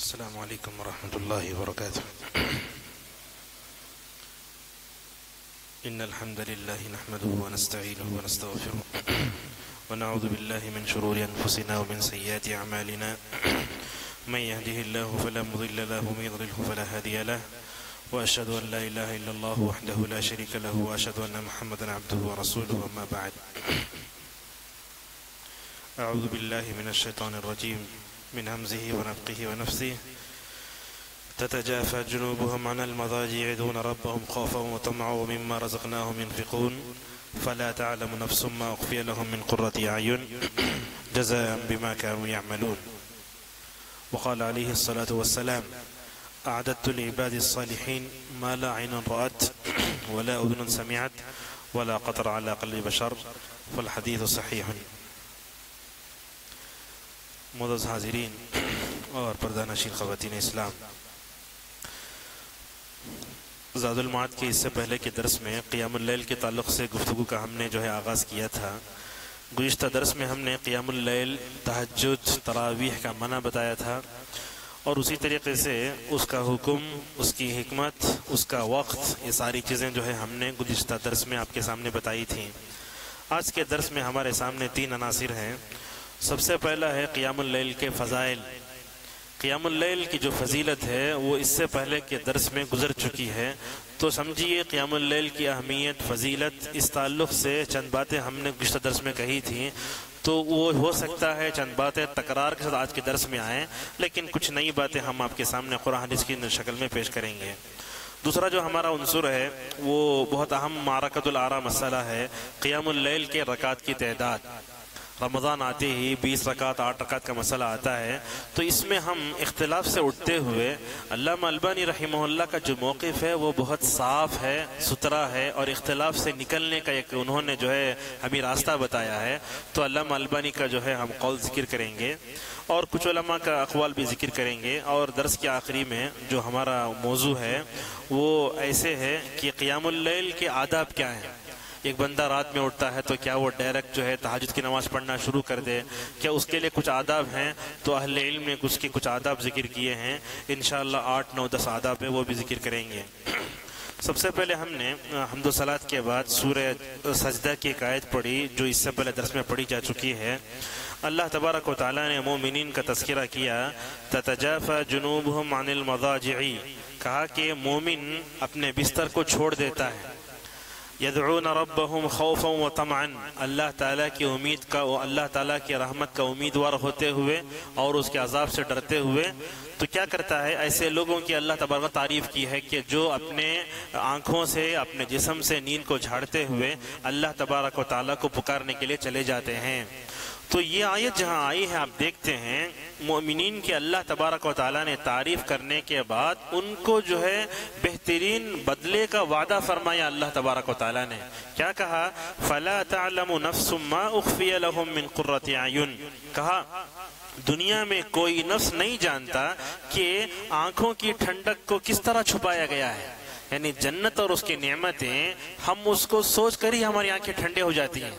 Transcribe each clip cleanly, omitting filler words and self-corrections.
السلام عليكم ورحمة الله وبركاته. إن الحمد لله نحمده ونستعينه ونستغفره ونعوذ بالله من شرور أنفسنا ومن سيئات أعمالنا. من يهده الله فلا مضل له ومن يضلله فلا هادي له، وأشهد أن لا إله إلا الله وحده لا شريك له، وأشهد أن محمدا عبده ورسوله. أما بعد، أعوذ بالله من الشيطان الرجيم من همزه ونفخه ونفثه. تتجافى جنوبهم عن المضاجع يدعون ربهم خوفا وطمعا ومما رزقناهم ينفقون فلا تعلم نفس ما أخفي لهم من قرة أعين جزاء بما كانوا يعملون. وقال عليه الصلاة والسلام: أعددت لعباد الصالحين ما لا عين رأت ولا أذن سمعت ولا قطر على قلب بشر، فالحديث صحيح. معزز حاضرین اور پردہ نشین خواتین اسلام، زاد المعاد کے اس سے پہلے کے درس میں قیام اللیل کے تعلق سے گفتگو کا ہم نے آغاز کیا تھا. گزشتہ درس میں ہم نے قیام اللیل، تہجد، تراویح کا منع بتایا تھا، اور اسی طریقے سے اس کا حکم، اس کی حکمت، اس کا وقت، یہ ساری چیزیں ہم نے گزشتہ درس میں آپ کے سامنے بتائی تھیں. آج کے درس میں ہمارے سامنے 3 عناصر ہیں. سب سے پہلا ہے قیام اللیل کے فضائل. قیام اللیل کی جو فضیلت ہے وہ اس سے پہلے کے درس میں گزر چکی ہے، تو سمجھیے قیام اللیل کی اہمیت، فضیلت، اس تعلق سے چند باتیں ہم نے گزشتہ درس میں کہی تھیں. تو وہ ہو سکتا ہے چند باتیں تکرار کے ساتھ آج کے درس میں آئیں، لیکن کچھ نئی باتیں ہم آپ کے سامنے قرآن حدیث کی شکل میں پیش کریں گے. دوسرا جو ہمارا عنصر ہے وہ بہت اہم معرکۃ الآراء مسئلہ ہے، قیام اللیل کے رکعات کی تعداد. رمضان آتے ہی 20 رکعت 8 رکعت کا مسئلہ آتا ہے، تو اس میں ہم اختلاف سے اٹھتے ہوئے علامہ البانی رحمہ اللہ کا جو موقف ہے وہ بہت صاف ہے، ستھرا ہے، اور اختلاف سے نکلنے کا ایک انہوں نے ہمیں راستہ بتایا ہے. تو علامہ البانی کا ہم قول ذکر کریں گے، اور کچھ علماء کا اقوال بھی ذکر کریں گے. اور درس کے آخری میں جو ہمارا موضوع ہے وہ ایسے ہے کہ قیام اللیل کے آداب کیا ہیں. ایک بندہ رات میں اٹھتا ہے تو کیا وہ ڈائریکٹ تہجد کی نماز پڑھنا شروع کر دے؟ کیا اس کے لیے کچھ آداب ہیں؟ تو اہل علم نے اس کے کچھ آداب ذکر کیے ہیں. انشاءاللہ 8 9 10 آداب ہیں، وہ بھی ذکر کریں گے. سب سے پہلے ہم نے حمد و صلاۃ کے بعد سورہ سجدہ کی ایک آیت پڑھی جو اس سے پہلے درس میں پڑھی جا چکی ہے. اللہ تبارک و تعالیٰ نے مومنین کا تذکرہ کیا. تتجافى جنوبهم عن المضاجع، کہا کہ مومن اپنے بستر کو چھوڑ دیتا ہے. یدعون ربهم خوفا وطمعا، اللہ تعالیٰ کی امید کا، اللہ تعالیٰ کی رحمت کا امیدوار ہوتے ہوئے اور اس کے عذاب سے ڈرتے ہوئے. تو کیا کرتا ہے؟ ایسے لوگوں کی اللہ تبارک تعریف کی ہے کہ جو اپنے آنکھوں سے، اپنے جسم سے نیند کو جھاڑتے ہوئے اللہ تبارک و تعالیٰ کو پکارنے کے لیے چلے جاتے ہیں. تو یہ آیت جہاں آئی ہے آپ دیکھتے ہیں مومنین کے اللہ تبارک و تعالیٰ نے تعریف کرنے کے بعد ان کو بہترین بدلے کا وعدہ فرمایا. اللہ تبارک و تعالیٰ نے کیا کہا؟ فَلَا تَعْلَمُ نَفْسٌ مَا أُخْفِيَ لَهُم مِّن قُرَّةِ أَعْيُنٍ. کہا دنیا میں کوئی نفس نہیں جانتا کہ آنکھوں کی ٹھنڈک کو کس طرح چھپایا گیا ہے. یعنی جنت اور اس کی نعمتیں ہم اس کو سوچ کر ہی ہماری آنکھیں ٹھنڈے ہو جاتی ہیں.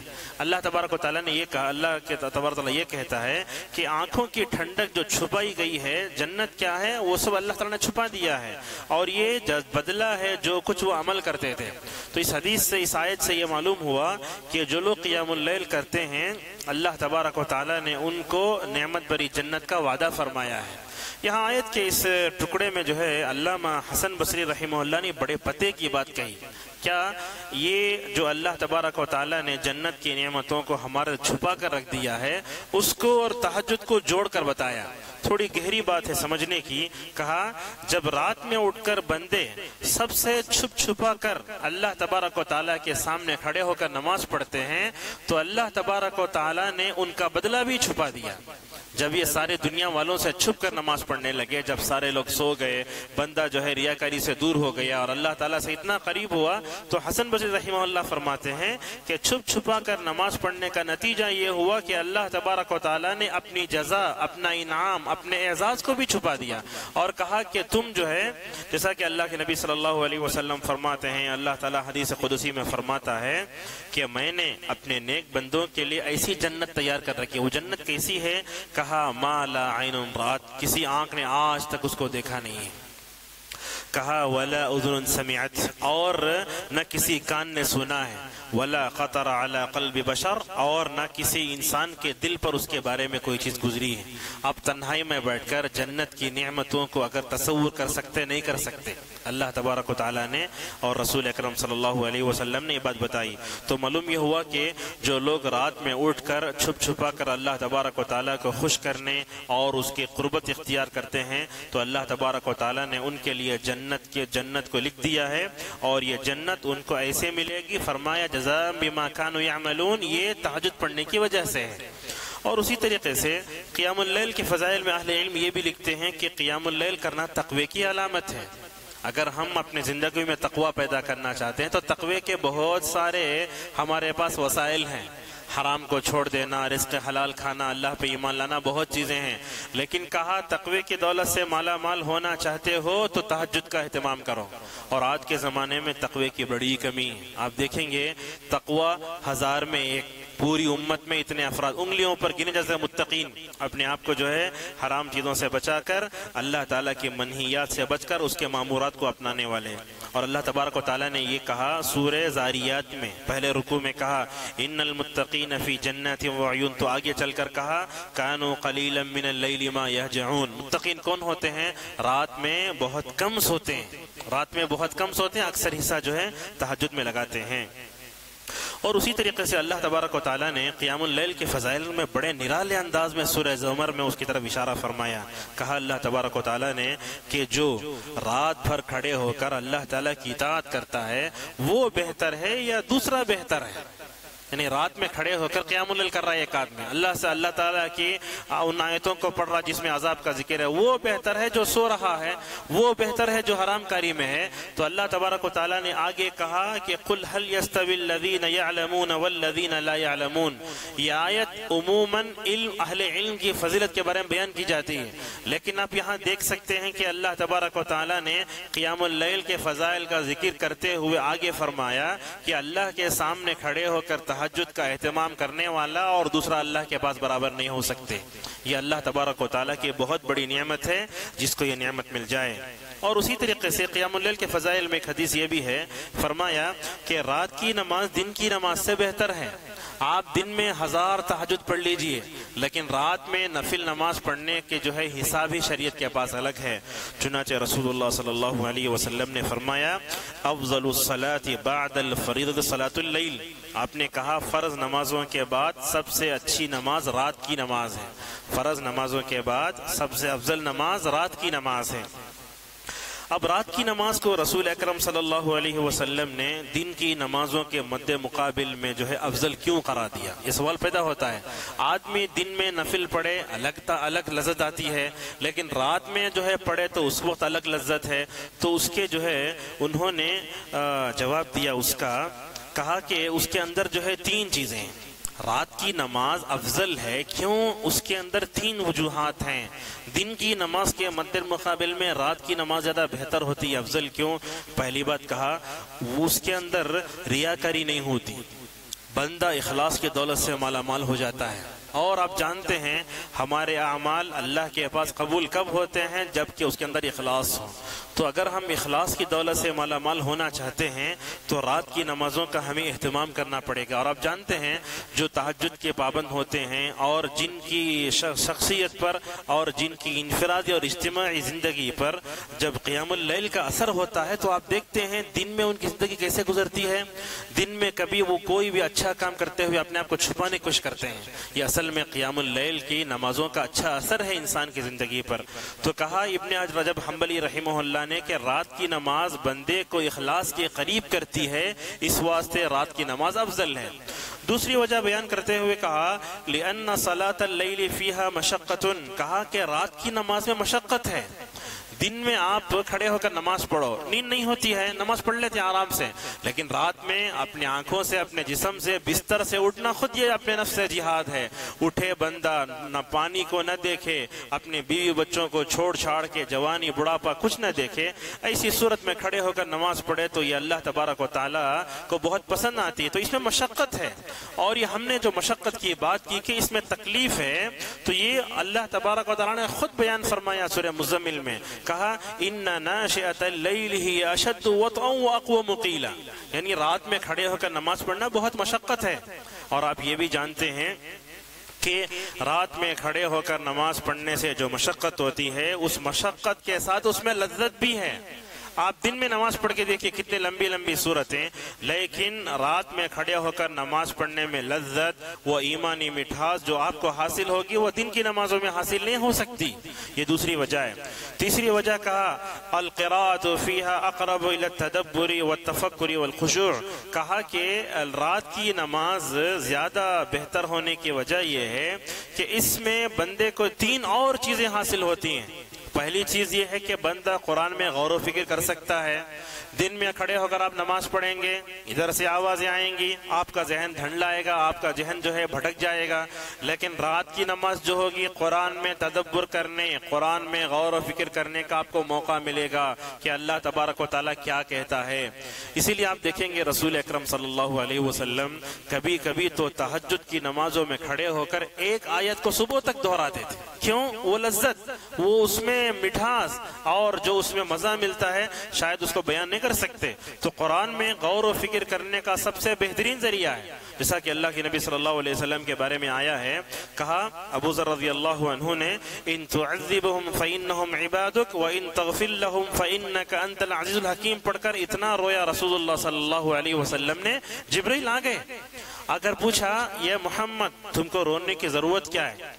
اللہ تبارک و تعالیٰ نے یہ کہا، اللہ کے تبارک و تعالیٰ یہ کہتا ہے کہ آنکھوں کی ٹھنڈک جو چھپائی گئی ہے، جنت کیا ہے وہ سب اللہ تعالیٰ نے چھپا دیا ہے، اور یہ بدلہ ہے جو کچھ وہ عمل کرتے تھے. تو اس حدیث سے، اس آیت سے یہ معلوم ہوا کہ جو لوگ قیام اللیل کرتے ہیں اللہ تبارک و تعالیٰ نے ان کو نعمت بری جنت کا وعدہ فرمایا ہے. یہاں آیت کے اس ٹکڑے میں علامہ حسن بصری رحمہ اللہ نے بڑے پتے کی بات کہی. کیا یہ جو اللہ تبارک و تعالیٰ نے جنت کی نعمتوں کو ہمارے چھپا کر رکھ دیا ہے، اس کو اور تہجد کو جوڑ کر بتایا. تھوڑی گہری بات ہے سمجھنے کی. کہا جب رات میں اٹھ کر بندے سب سے چھپ چھپا کر اللہ تبارک و تعالیٰ کے سامنے کھڑے ہو کر نماز پڑھتے ہیں تو اللہ تبارک و تعالیٰ نے ان کا بدلہ بھی چھپا دیا. جب یہ سارے دنیا والوں سے چھپ کر نماز پڑھنے لگے، جب سارے لوگ سو گئے، بندہ ریاکاری سے دور ہو گیا اور اللہ تعالیٰ سے اتنا قریب ہوا، تو حسن بصری رحمہ اللہ فرماتے ہیں کہ چھپ چھپا کر نماز پڑھنے کا نتیجہ یہ ہوا کہ اللہ تبارک و تعالیٰ نے اپنی جزا، اپنا انعام، اپنے اعزاز کو بھی چھپا دیا، اور کہا کہ تم جیسا کہ اللہ کے نبی صلی اللہ علیہ وسلم فرماتے ہیں، اللہ تعالیٰ حدیث قدسی میں فرماتا ہے کہ میں نے اپنے نیک بندوں کے لیے ایسی جنت تیار کر رکھی. وہ جنت کیسی ہے؟ کہا ما لا عین رات، کسی آنکھ نے آج تک اس کو دیکھا نہیں ہے۔ کہا ولا اذن سمعت، اور نہ کسی کان نے سنا ہے، ولا خطر علی قلب بشر، اور نہ کسی انسان کے دل پر اس کے بارے میں کوئی چیز گزری ہے۔ اب تنہائی میں بیٹھ کر جنت کی نعمتوں کو اگر تصور کر سکتے نہیں کر سکتے، اللہ تبارک و تعالیٰ نے اور رسول اکرم صلی اللہ علیہ وسلم نے یہ بات بتائی، تو معلوم یہ ہوا کہ جو لوگ رات میں اٹھ کر چھپ چھپا کر اللہ تبارک و تعالیٰ کو خوش کرنے اور اس کی قربت اختیار کرتے ہیں، تو اللہ تبارک و تعالیٰ نے ان کے لیے جنت کو لکھ دیا ہے، اور یہ جنت ان کو ایسے ملے گی، فرمایا جزاء بما كانوا يعملون، یہ تہجد پڑھنے کی وجہ سے ہے۔ اور اسی طریقے سے قیام اللیل کے فضائل میں اہل علم یہ بھی لکھتے ہیں کہ قیام اللیل کرنا تقوی کی علامت ہے۔ اگر ہم اپنے زندگی میں تقوی پیدا کرنا چاہتے ہیں تو تقوی کے بہت سارے ہمارے پاس وسائل ہیں، حرام کو چھوڑ دینا، رزق حلال کھانا، اللہ پہ ایمان لانا، بہت چیزیں ہیں، لیکن کہا تقوی کی دولت سے مالا مال ہونا چاہتے ہو تو تہجد کا اہتمام کرو۔ اور آج کے زمانے میں تقوی کی بڑی کمی ہے، آپ دیکھیں گے تقوی 1000 میں ایک، پوری امت میں اتنے افراد انگلیوں پر گنے جیسے متقین، اپنے آپ کو جو ہے حرام چیزوں سے بچا کر اللہ تعالیٰ کی منہیات سے بچ کر اس کے مامورات کو اپنانے والے۔ اور اللہ تبارک و تعالیٰ نے یہ کہا سورہ زاریات میں پہلے رکوع میں کہا ان المتقین فی جنات وعیون، تو آگے چل کر کہا کانوا قلیلا من اللیل ما یہجعون، متقین کون ہوتے ہیں؟ رات میں بہت کم سوتے ہیں، رات میں بہت کم سوتے ہیں، اکثر حصہ جو ہے تہجد میں لگاتے ہیں۔ اور اسی طریقے سے اللہ تبارک و تعالیٰ نے قیام اللیل کے فضائل میں بڑے نرالے انداز میں سورہ زمر میں اس کی طرف اشارہ فرمایا۔ کہا اللہ تبارک و تعالیٰ نے کہ جو رات بھر کھڑے ہو کر اللہ تعالیٰ کی اطاعت کرتا ہے وہ بہتر ہے یا دوسرا بہتر ہے؟ یعنی رات میں کھڑے ہو کر قیام اللیل کر رہا ہے ایک آدمی، اللہ سے اللہ تعالیٰ کی ان آیتوں کو پڑھ رہا جس میں عذاب کا ذکر ہے، وہ بہتر ہے جو سو رہا ہے؟ وہ بہتر ہے جو حرام کاری میں ہے؟ تو اللہ تبارک و تعالیٰ نے آگے کہا کہ قل هل يستوي الذين يعلمون والذين لا يعلمون، یہ آیت عموماً اہل علم کی فضیلت کے بارے میں بیان کی جاتی ہے، لیکن آپ یہاں دیکھ سکتے ہیں کہ اللہ تبارک و تعالیٰ نے قیام اللیل کے فضائل کا ذکر کرتے ہوئے آگے فرمایا کہ اللہ کے سامنے کھڑے ہو کر تہجد کا اہتمام کرنے والا اور دوسرا اللہ کے پاس برابر نہیں ہو سکتے۔ یہ اللہ تبارک و تعالیٰ کی بہت بڑی نعمت ہے جس کو یہ نعمت مل جائے۔ اور اسی طریقے سے قیام اللیل کے فضائل میں ایک حدیث یہ بھی ہے، فرمایا کہ رات کی نماز دن کی نماز سے بہتر ہے۔ آپ دن میں 1000 تہجد پڑھ لیجئے، لیکن رات میں نفل نماز پڑھنے کے جو ہے حساب ہی شریعت کے پاس الگ ہے۔ چنانچہ رسول اللہ صلی اللہ علیہ وسلم نے فرمایا افضل الصلاة بعد الفریضة صلاة اللیل، آپ نے کہا فرض نمازوں کے بعد سب سے اچھی نماز رات کی نماز ہے، فرض نمازوں کے بعد سب سے افضل نماز رات کی نماز ہے۔ اب رات کی نماز کو رسول اکرم صلی اللہ علیہ وسلم نے دن کی نمازوں کے مد مقابل میں جو ہے افضل کیوں قرار دیا؟ یہ سوال پیدا ہوتا ہے۔ آدمی دن میں نفل پڑھے الگ لذت آتی ہے، لیکن رات میں جو ہے پڑھے تو اس وقت الگ لذت ہے۔ تو اس کے جو ہے انہوں نے جواب دیا اس کا، کہا کہ اس کے اندر جو ہے 3 چیزیں ہیں۔ رات کی نماز افضل ہے کیوں؟ اس کے اندر 3 وجوہات ہیں۔ دن کی نماز کے مد مقابل میں رات کی نماز زیادہ بہتر ہوتی ہے، افضل کیوں؟ پہلی بات کہا اس کے اندر ریاکاری نہیں ہوتی، بندہ اخلاص کی دولت سے مالا مال ہو جاتا ہے۔ اور آپ جانتے ہیں ہمارے اعمال اللہ کے پاس قبول کب ہوتے ہیں؟ جب کہ اس کے اندر اخلاص ہو۔ تو اگر ہم اخلاص کی دولت سے مالا مال ہونا چاہتے ہیں تو رات کی نمازوں کا ہمیں اہتمام کرنا پڑے گا۔ اور آپ جانتے ہیں جو تہجد کے پابند ہوتے ہیں اور جن کی شخصیت پر اور جن کی انفرادی اور اجتماعی زندگی پر جب قیام اللیل کا اثر ہوتا ہے تو آپ دیکھتے ہیں دن میں ان کی زندگی کیسے گزرتی ہے۔ دن میں کبھی وہ کوئی بھی اچھا کام کرتے ہوئے اپنے آپ کو چھپانے کی کوشش کرتے ہیں۔ یہ اصل میں قیام اللیل کی نمازوں کا اچھا اثر ہے انسان کی زندگی پر۔ تو کہا ابن رجب حنبلی رحمہ اللہ نے کہ رات کی نماز بندے کو اخلاص کے قریب کرتی ہے، اس واسطے رات کی نماز افضل ہے۔ دوسری وجہ بیان کرتے ہوئے کہا لِأَنَّ صَلَاةَ اللَّيْلِ فِيهَا مَشَقَّةٌ، کہا کہ رات کی نماز میں مشقت ہے۔ دن میں آپ کھڑے ہو کر نماز پڑھو، نیند نہیں ہوتی ہے، نماز پڑھ لیتے ہیں آرام سے، لیکن رات میں اپنی آنکھوں سے، اپنے جسم سے، بستر سے اٹھنا خود یہ اپنے نفس سے جہاد ہے۔ اٹھے بندہ نہ پانی کو نہ دیکھے، اپنے بیوی بچوں کو چھوڑ چھاڑ کے، جوانی بڑھاپا کچھ نہ دیکھے، ایسی صورت میں کھڑے ہو کر نماز پڑھے تو یہ اللہ تبارک و تعالیٰ کو بہت پسند آتی ہے۔ تو اس میں مشقت ہے، اور یہ ہم نے جو مشقت کی بات کی کہ اس میں تکلیف ہے، تو یہ اللہ تبارک و تعالیٰ نے خود بیان فرمایا سورہ مزمل میں، کہا ان ناشئۃ اللیل ہی اشد وطئا واقوم قیلا، یعنی رات میں کھڑے ہو کر نماز پڑھنا بہت مشقت ہے۔ اور آپ یہ بھی جانتے ہیں کہ رات میں کھڑے ہو کر نماز پڑھنے سے جو مشقت ہوتی ہے، اس مشقت کے ساتھ اس میں لذت بھی ہے۔ آپ دن میں نماز پڑھ کے دیکھیں کتنے لمبی لمبی صورتیں، لیکن رات میں کھڑے ہو کر نماز پڑھنے میں لذت، وہ ایمانی مٹھاس جو آپ کو حاصل ہوگی وہ دن کی نمازوں میں حاصل نہیں ہو سکتی۔ یہ دوسری وجہ ہے۔ تیسری وجہ کہا القراءۃ فیہا اقرب الی التدبر والتفکر والخشوع، کہا کہ رات کی نماز زیادہ بہتر ہونے کی وجہ یہ ہے کہ اس میں بندے کو 3 اور چیزیں حاصل ہوتی ہیں۔ پہلی چیز یہ ہے کہ بندہ قرآن میں غور و فکر کر سکتا ہے۔ دن میں کھڑے ہو کر آپ نماز پڑھیں گے، ادھر سے آوازیں آئیں گی، آپ کا ذہن دھندلائے گا، آپ کا ذہن جو ہے بھٹک جائے گا، لیکن رات کی نماز جو ہوگی قرآن میں تدبر کرنے، قرآن میں غور و فکر کرنے کا آپ کو موقع ملے گا کہ اللہ تبارک و تعالیٰ کیا کہتا ہے۔ اسی لیے آپ دیکھیں گے رسول اکرم صلی اللہ علیہ وسلم کبھی کبھی تو تہجد کی نمازوں میں کھڑے ہو کر ایک آیت کو صبح تک دہراتے تھے۔ کیوں؟ وہ لذت، وہ اس میں مٹھاس اور جو اس میں مزہ ملتا ہے شاید اس کو بیان نہیں کر سکتے۔ تو قرآن میں غور و فکر کرنے کا سب سے بہترین ذریعہ ہے، جیسا کہ اللہ کے نبی صلی اللہ علیہ وسلم کے بارے میں آیا ہے، کہا ابو ذر رضی اللہ عنہ نے ان تعذبهم فإنهم عبادك وإن تغفر لهم فإنك أنت العزیز الحکیم پڑھ کر اتنا رویا رسول اللہ صلی اللہ علیہ وسلم نے، جبرائیل آ گئے۔ اگر پوچھا یہ محمد تم کو رونے کی ضرورت کیا ہے،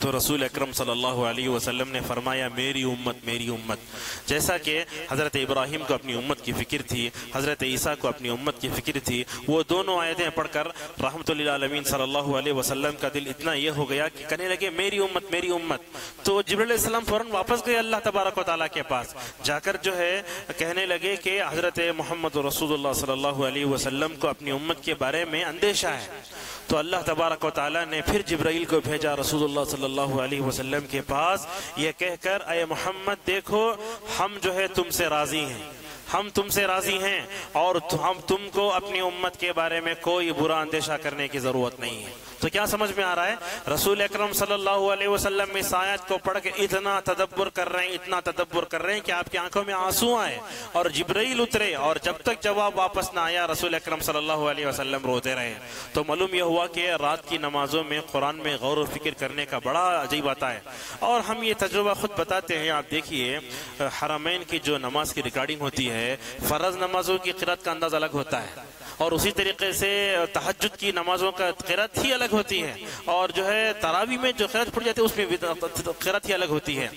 تو رسول اکرم صلی اللہ علیہ وسلم نے فرمایا میری امت میری امت۔ جیسا کہ حضرت ابراہیم کو اپنی امت کی فکر تھی، حضرت عیسیٰ کو اپنی امت کی فکر تھی، وہ دونوں آیتیں پڑھ کر رحمت للعالمین صلی اللہ علیہ وسلم کا دل اتنا یہ ہو گیا کہ کہنے لگے میری امت میری امت۔ تو جبرائیل علیہ السلام فوراً واپس گئے اللہ تبارک و تعالیٰ کے پاس، جا کر جو ہے کہنے لگے کہ حضرت محمد رسول اللہ صلی اللہ علیہ وسلم کو اپنی امت کے بارے میں اندیشہ ہے۔ تو اللہ تبارک و تعالیٰ نے پھر جبرائیل کو بھیجا رسول اللہ صلی اللہ علیہ وسلم کے پاس، یہ کہہ کر اے محمد دیکھو ہم جو ہے تم سے راضی ہیں، ہم تم سے راضی ہیں، اور ہم تم کو اپنی امت کے بارے میں کوئی برا اندیشہ کرنے کی ضرورت نہیں ہے۔ تو کیا سمجھ میں آ رہا ہے؟ رسول اکرم صلی اللہ علیہ وسلم اس آیت کو پڑھ کے اتنا تدبر کر رہے ہیں، اتنا تدبر کر رہے ہیں کہ آپ کی آنکھوں میں آنسو آئے، اور جبرائیل اترے، اور جب تک جواب واپس نہ آیا رسول اکرم صلی اللہ علیہ وسلم روتے رہے۔ تو معلوم یہ ہوا کہ رات کی نمازوں میں قرآن میں غور و فکر کرنے کا بڑا عجیب آتا ہے، اور ہم یہ تجربہ خود بتاتے ہیں۔ آپ دیکھیے حرمین کی جو نماز کی ریکارڈنگ ہوتی ہے، فرض نمازوں کی قرات کا انداز الگ ہوتا ہے، اور اسی طریقے سے تہجد کی نمازوں کا قرات ہی الگ ہوتی ہے، اور جو ہے تراویح میں جو قرات پڑھ جاتی ہے اس میں قرات ہی الگ ہوتی ہے۔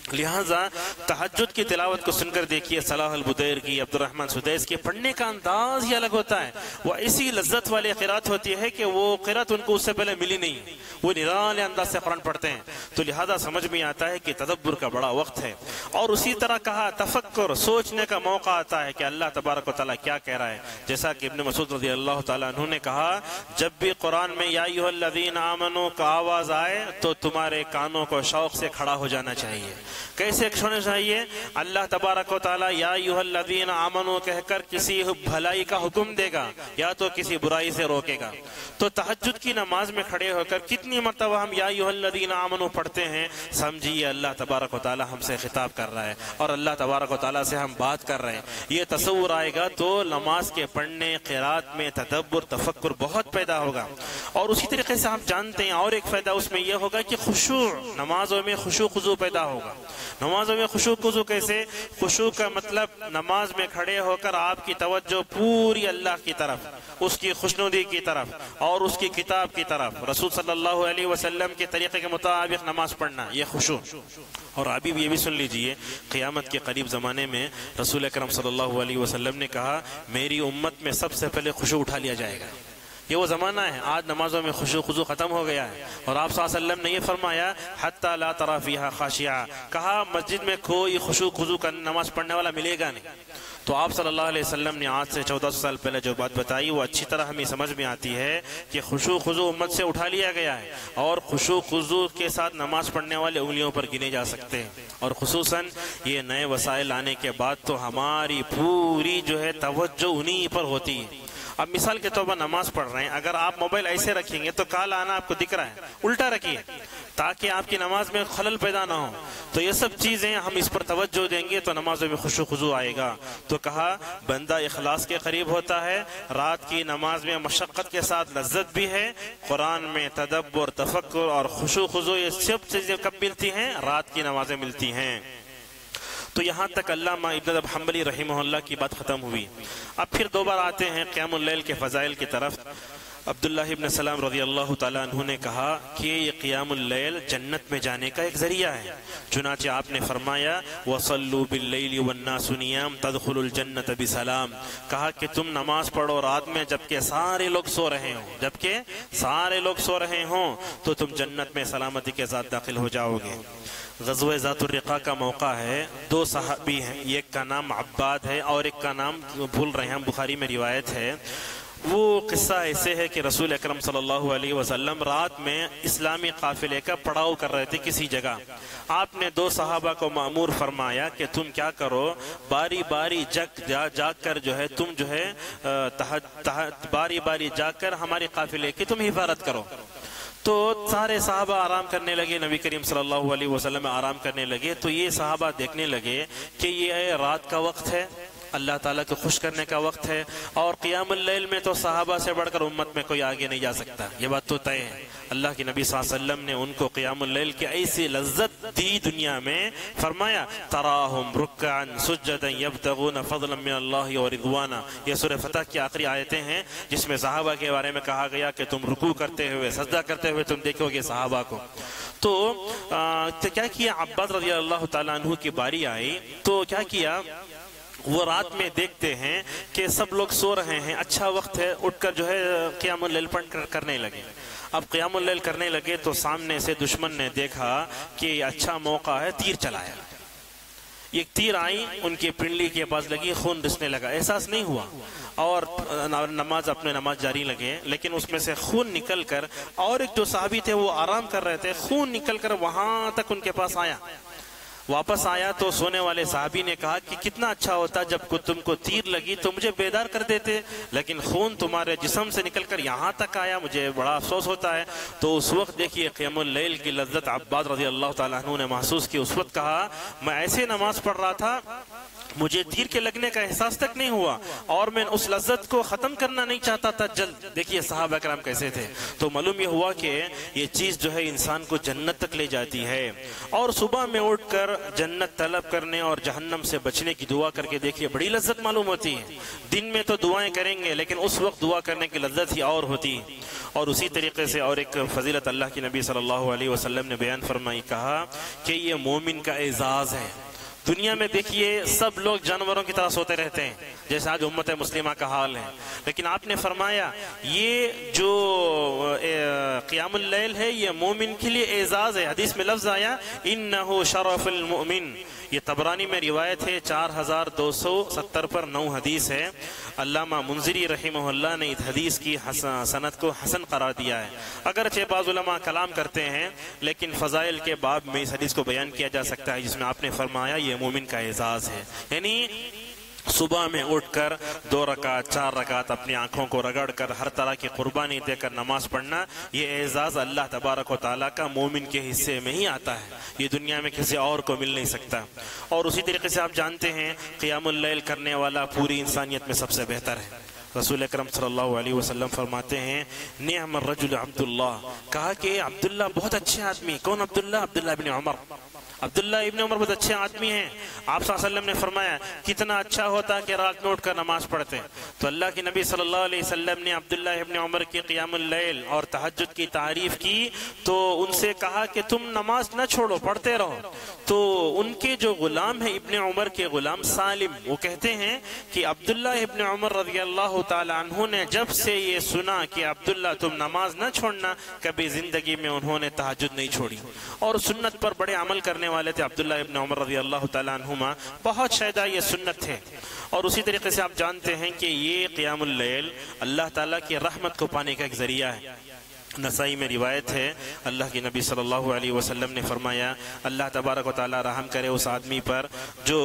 لہٰذا تہجد کی تلاوت کو سن کر دیکھیے صلاح البدیر کی، عبد الرحمن سدیس کی، پڑھنے کا انداز ہی الگ ہوتا ہے، وہ ایسی لذت والی قرات ہوتی ہے کہ وہ قرات ان کو اس سے پہلے ملی نہیں، وہ نرالے انداز سے قرآن پڑھتے ہیں۔ تو لہذا سمجھ میں آتا ہے کہ تدبر کا بڑا وقت ہے، اور اسی طرح کہا تفکر، سوچنے کا موقع آتا ہے کہ اللہ تبارک و تعالیٰ کیا کہہ رہا ہے، جیسا کہ ابن مسعود رضی اللہ تعالیٰ عنہ نے کہا جب بھی قرآن میں یا ایھا الذین آمنوا کا آواز آئے تو تمہارے کانوں کو شوق سے کھڑا ہو جانا چاہیے۔ کیسے ہونا چاہیے؟ اللہ تبارک و تعالیٰ یا ایھا الذین آمنوا کہہ کر کسی بھلائی کا حکم دے گا یا تو کسی برائی سے روکے گا۔ تو تہجد کی نماز میں کھڑے ہو کر کتنی مرتبہ ہم یا ایھا الذین آمنوا پڑھتے ہیں، سمجھیے اللہ تبارک و تعالیٰ ہم سے خطاب کر رہا ہے، اور اللہ تبارک و تعالیٰ سے ہم بات کر رہے ہیں۔ یہ تصور آئے گا تو نماز کے پڑھنے قرات میں تدبر تفکر بہت پیدا ہوگا۔ اور اسی طریقے سے آپ جانتے ہیں اور ایک فائدہ اس میں یہ ہوگا کہ خشوع، نمازوں میں خشوع خضوع پیدا ہوگا۔ نمازوں میں خشوع خضوع کیسے؟ خشوع کا مطلب نماز میں کھڑے ہو کر آپ کی توجہ پوری اللہ کی طرف، اس کی خوشنودی کی طرف اور اس کی کتاب کی طرف، رسول صلی اللہ علیہ وسلم کے طریقے کے مطابق نماز پڑھنا، یہ خشوع۔ اور ابھی بھی یہ بھی سن لیجئے، قیامت کے قریب زمانے میں رسول اکرم صلی اللہ علیہ وسلم نے کہا میری امت میں سب سے پہلے خشوع اٹھا لیا جائے گا۔ یہ وہ زمانہ ہے، آج نمازوں میں خشوع خضوع ختم ہو گیا ہے، اور آپ صلی اللہ علیہ وسلم نے یہ فرمایا حتی لا تری فیہا خاشعا، کہا مسجد میں کوئی خشوع خضوع کا نماز پڑھنے والا ملے گا نہیں۔ تو آپ صلی اللہ علیہ وسلم نے آج سے 1400 سال پہلے جو بات بتائی وہ اچھی طرح ہمیں سمجھ میں آتی ہے کہ خشوع خضوع امت سے اٹھا لیا گیا ہے، اور خشوع خضوع کے ساتھ نماز پڑھنے والے انگلیوں پر گنے جا سکتے ہیں، اور خصوصاً یہ نئے وسائل آنے کے بعد تو ہماری پوری جو ہے توجہ انہی پر ہوتی ہے۔ اب مثال کے طور پر نماز پڑھ رہے ہیں، اگر آپ موبائل ایسے رکھیں گے تو کالا آنا آپ کو دکھ رہا ہے، الٹا رکھیے تاکہ آپ کی نماز میں خلل پیدا نہ ہو۔ تو یہ سب چیزیں ہم اس پر توجہ دیں گے تو نمازوں میں خشوع خضوع آئے گا۔ تو کہا بندہ اخلاص کے قریب ہوتا ہے، رات کی نماز میں مشقت کے ساتھ لذت بھی ہے، قرآن میں تدبر، تفکر اور خشوع خضوع یہ سب چیزیں کب ملتی ہیں؟ رات کی نمازیں ملتی ہیں۔ تو یہاں تک علامہ ابن رجب حنبلی رحمہ اللہ کی بات ختم ہوئی۔ اب پھر دو بار آتے ہیں قیام اللیل کے فضائل کی طرف۔ عبداللہ ابن سلام رضی اللہ تعالیٰ عنہ نے کہا کہ یہ قیام اللیل جنت میں جانے کا ایک ذریعہ ہے، چنانچہ آپ نے فرمایا وَصَلُّوا بِاللَّيْلِ وَالنَّاسُ نِيَامٌ تَدْخُلُوا الْجَنَّةَ بِسَلَامٍ، کہا کہ تم نماز پڑھو رات میں جبکہ سارے لوگ سو رہے ہوں، تو تم جنت میں سلامتی کے ساتھ داخل ہو جاؤ گے۔ غزوہ ذات الرقاع کا موقع ہے، دو صحابی ہیں، ایک کا نام عباد ہے اور ایک کا نام بھول رہے ہیں، بخاری میں روایت ہے۔ وہ قصہ ایسے ہے کہ رسول اکرم صلی اللہ علیہ وسلم رات میں اسلامی قافلے کا پڑاؤ کر رہے تھے کسی جگہ۔ آپ نے دو صحابہ کو مأمور فرمایا کہ تم کیا کرو، باری باری جاگ کر جو ہے تم جو ہے باری باری جاگ کر ہمارے قافلے کی تم حفاظت کرو۔ تو سارے صحابہ آرام کرنے لگے، نبی کریم صلی اللہ علیہ وسلم آرام کرنے لگے، تو یہ صحابہ دیکھنے لگے کہ یہ رات کا وقت ہے، اللہ تعالیٰ کو خوش کرنے کا وقت ہے، اور قیام اللیل میں تو صحابہ سے بڑھ کر امت میں کوئی آگے نہیں جا سکتا، یہ بات تو طے ہے۔ اللہ کے نبی صلی اللہ علیہ وسلم نے ان کو قیام اللیل کی ایسی لذت دی دنیا میں، فرمایا تراہم رکعا سجدا یبتغون فضلا من اللہ ورضوانا، یہ سورہ فتح کی آخری آیتیں ہیں جس میں صحابہ کے بارے میں کہا گیا کہ تم رکوع کرتے ہوئے سجدہ کرتے ہوئے تم دیکھو گے صحابہ کو۔ تو کیا کیا، عباد رضی اللہ تعالیٰ عنہ کی باری آئی تو کیا کیا، وہ رات میں دیکھتے ہیں کہ سب لوگ سو رہے ہیں، اچھا وقت ہے، اٹھ کر جو ہے قیام اللیل کرنے لگے۔ اب قیام اللیل کرنے لگے تو سامنے سے دشمن نے دیکھا کہ یہ اچھا موقع ہے، تیر چلایا۔ ایک تیر آئی ان کی پنڈلی کے پاس لگی، خون رسنے لگا، احساس نہیں ہوا، اور اپنے نماز جاری لگے، لیکن اس میں سے خون نکل کر، اور ایک جو صحابی تھے وہ آرام کر رہے تھے، خون نکل کر وہاں تک ان کے پاس آیا۔ واپس آیا تو سونے والے صحابی نے کہا کہ کتنا اچھا ہوتا جب تم کو تیر لگی تو مجھے بیدار کر دیتے، لیکن خون تمہارے جسم سے نکل کر یہاں تک آیا، مجھے بڑا افسوس ہوتا ہے۔ تو اس وقت دیکھیے قیام اللیل کی لذت عباد رضی اللہ تعالیٰ عنہ نے محسوس کی۔ اس وقت کہا میں ایسے نماز پڑھ رہا تھا، مجھے تیر کے لگنے کا احساس تک نہیں ہوا، اور میں اس لذت کو ختم کرنا نہیں چاہتا تھا جلد۔ دیکھیے صحابہ کرام کیسے تھے۔ تو معلوم یہ ہوا کہ یہ چیز جو ہے انسان کو جنت تک لے جاتی ہے۔ اور صبح میں اٹھ کر جنت طلب کرنے اور جہنم سے بچنے کی دعا کر کے دیکھیے بڑی لذت معلوم ہوتی ہے۔ دن میں تو دعائیں کریں گے لیکن اس وقت دعا کرنے کی لذت ہی اور ہوتی ہے۔ اور اسی طریقے سے اور ایک فضیلت اللہ کی نبی صلی اللہ علیہ وسلم نے بیان فرمائی، کہا کہ یہ مومن کا اعزاز ہے۔ دنیا میں دیکھیے سب لوگ جانوروں کی طرح سوتے رہتے ہیں جیسے آج امت مسلمہ کا حال ہے، لیکن آپ نے فرمایا یہ جو قیام اللیل ہے یہ مومن کے لیے اعزاز ہے۔ حدیث میں لفظ آیا انہو شرف المؤمن، یہ طبرانی میں روایت ہے 4270 پر 9 حدیث ہے۔ علامہ منذری رحمہ اللہ نے اس حدیث کی سند کو حسن قرار دیا ہے۔ اگرچہ بعض علماء کلام کرتے ہیں لیکن فضائل کے باب میں اس حدیث کو بیان کیا جا سکتا ہے جس میں آپ نے فرمایا یہ مومن کا اعزاز ہے۔ یعنی صبح میں اٹھ کر 2 رکعت 4 رکعت اپنی آنکھوں کو رگڑ کر ہر طرح کی قربانی دے کر نماز پڑھنا، یہ اعزاز اللہ تبارک و تعالیٰ کا مومن کے حصے میں ہی آتا ہے، یہ دنیا میں کسی اور کو مل نہیں سکتا۔ اور اسی طریقے سے آپ جانتے ہیں قیام اللیل کرنے والا پوری انسانیت میں سب سے بہتر ہے۔ رسول اکرم صلی اللہ علیہ وسلم فرماتے ہیں نعم الرجل عبداللہ، کہا کہ عبداللہ بہت اچھے آدمی۔ کون عبداللہ؟ عبداللہ بن عمر۔ عبداللہ ابن عمر بہت اچھے آدمی ہیں. آپ صلی اللہ علیہ وسلم نے فرمایا کتنا اچھا ہوتا کہ رات میں اٹھ کر نماز پڑھتے. تو اللہ کے نبی صلی اللہ علیہ وسلم نے عبداللہ ابن عمر کی قیام اللیل اور تہجد کی تعریف کی تو ان سے کہا کہ تم نماز نہ چھوڑو، پڑھتے رہو. تو ان کے جو غلام ہیں ابن عمر کے غلام سالم، وہ کہتے ہیں کہ عبداللہ ابن عمر رضی اللہ تعالی عنہ نے جب سے یہ سنا کہ عبداللہ تم نماز نہ چھوڑنا، کبھی زندگی میں انہوں نے تہجد نہیں چھوڑی اور سنت پر بڑے عمل کرنے والے تھے. عبداللہ ابن عمر رضی اللہ تعالی عنہما بہت شیدہ یہ سنت تھے. اور اسی طریقے سے آپ جانتے ہیں کہ یہ قیام اللیل اللہ تعالیٰ کی رحمت کو پانے کا ایک ذریعہ ہے. نسائی میں روایت ہے اللہ کے نبی صلی اللہ علیہ وسلم نے فرمایا اللہ تبارک و تعالی رحم کرے اس آدمی پر جو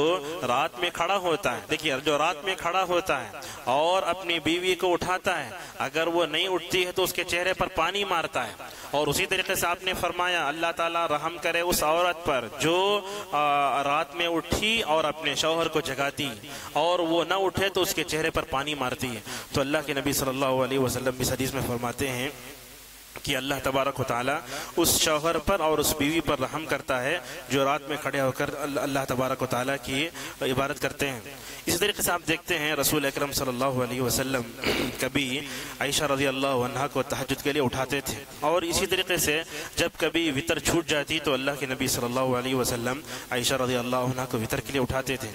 رات میں کھڑا ہوتا ہے. دیکھیے جو رات میں کھڑا ہوتا ہے اور اپنی بیوی کو اٹھاتا ہے، اگر وہ نہیں اٹھتی ہے تو اس کے چہرے پر پانی مارتا ہے. اور اسی طریقے سے آپ نے فرمایا اللہ تعالی رحم کرے اس عورت پر جو رات میں اٹھی اور اپنے شوہر کو جگاتی اور وہ نہ اٹھے تو اس کے چہرے پر پانی مارتی ہے. تو اللہ کے نبی صلی اللہ علیہ وسلم اس حدیث میں فرماتے ہیں کہ اللہ تبارک و تعالی اس شوہر پر اور اس بیوی پر رحم کرتا ہے جو رات میں کھڑے ہو کر اللہ تبارک و تعالی کی عبادت کرتے ہیں. اسی طریقے سے آپ دیکھتے ہیں رسول اکرم صلی اللہ علیہ وسلم کبھی عائشہ رضی اللہ عنہا کو تہجد کے لیے اٹھاتے تھے اور اسی طریقے سے جب کبھی وتر چھوٹ جاتی تو اللہ کے نبی صلی اللہ علیہ وسلم عائشہ رضی اللہ عنہا کو وتر کے لیے اٹھاتے تھے.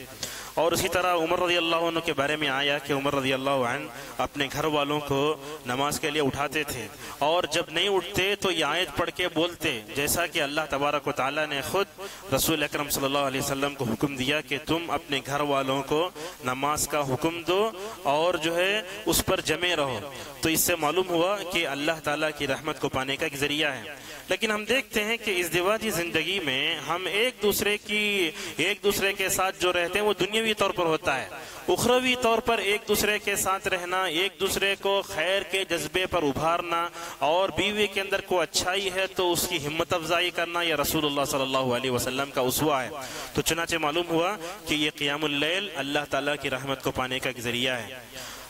اور اسی طرح عمر رضی اللہ عنہ کے بارے میں آیا کہ عمر رضی اللہ عنہ اپنے گھر والوں کو نماز کے لیے اٹھاتے تھے اور جب نہیں اٹھتے تو یہ آیت پڑھ کے بولتے جیسا کہ اللہ تبارک و تعالی نے خود رسول اکرم صلی اللہ علیہ وسلم کو حکم دیا کہ تم اپنے گھر والوں کو نماز کا حکم دو اور جو ہے اس پر جمے رہو. تو اس سے معلوم ہوا کہ اللہ تعالیٰ کی رحمت کو پانے کا ایک ذریعہ ہے. لیکن ہم دیکھتے ہیں کہ ازدواجی زندگی میں ہم ایک دوسرے کے ساتھ جو رہتے ہیں وہ دنیاوی طور پر ہوتا ہے. اخروی طور پر ایک دوسرے کے ساتھ رہنا، ایک دوسرے کو خیر کے جذبے پر ابھارنا اور بیوی کے اندر کوئی اچھائی ہے تو اس کی ہمت افزائی کرنا، یہ رسول اللہ صلی اللہ علیہ وسلم کا اسوہ ہے. تو چنانچہ معلوم ہوا کہ یہ قیام اللیل اللہ تعالیٰ کی رحمت کو پانے کا ایک ذریعہ ہے.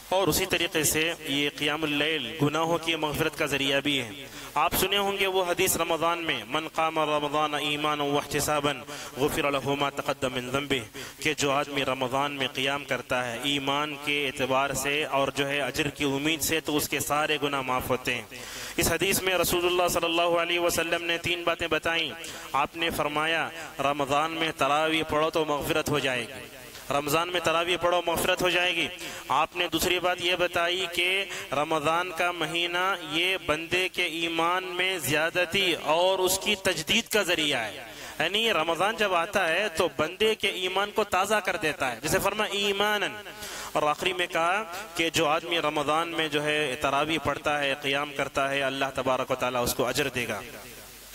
اور اسی طریقے سے یہ قیام اللیل گناہوں کی مغفرت کا ذریعہ بھی ہے. آپ سنے ہوں گے وہ حدیث رمضان میں من قام رمضان ایمانا واحتسابا غفر له ما تقدم من ذنبه کہ جو آدمی رمضان میں قیام کرتا ہے ایمان کے اعتبار سے اور جو ہے اجر کی امید سے تو اس کے سارے گناہ معاف ہوتے ہیں. اس حدیث میں رسول اللہ صلی اللہ علیہ وسلم نے 3 باتیں بتائیں. آپ نے فرمایا رمضان میں تراویح پڑھو تو مغفرت ہو جائے گی، رمضان میں تراویح پڑھو مغفرت ہو جائے گی. آپ نے دوسری بات یہ بتائی کہ رمضان کا مہینہ یہ بندے کے ایمان میں زیادتی اور اس کی تجدید کا ذریعہ ہے. یعنی رمضان جب آتا ہے تو بندے کے ایمان کو تازہ کر دیتا ہے، جیسے فرمایا ایماناً. اور آخری میں کہا کہ جو آدمی رمضان میں جو ہے تراویح پڑھتا ہے، قیام کرتا ہے، اللہ تبارک و تعالیٰ اس کو اجر دے گا.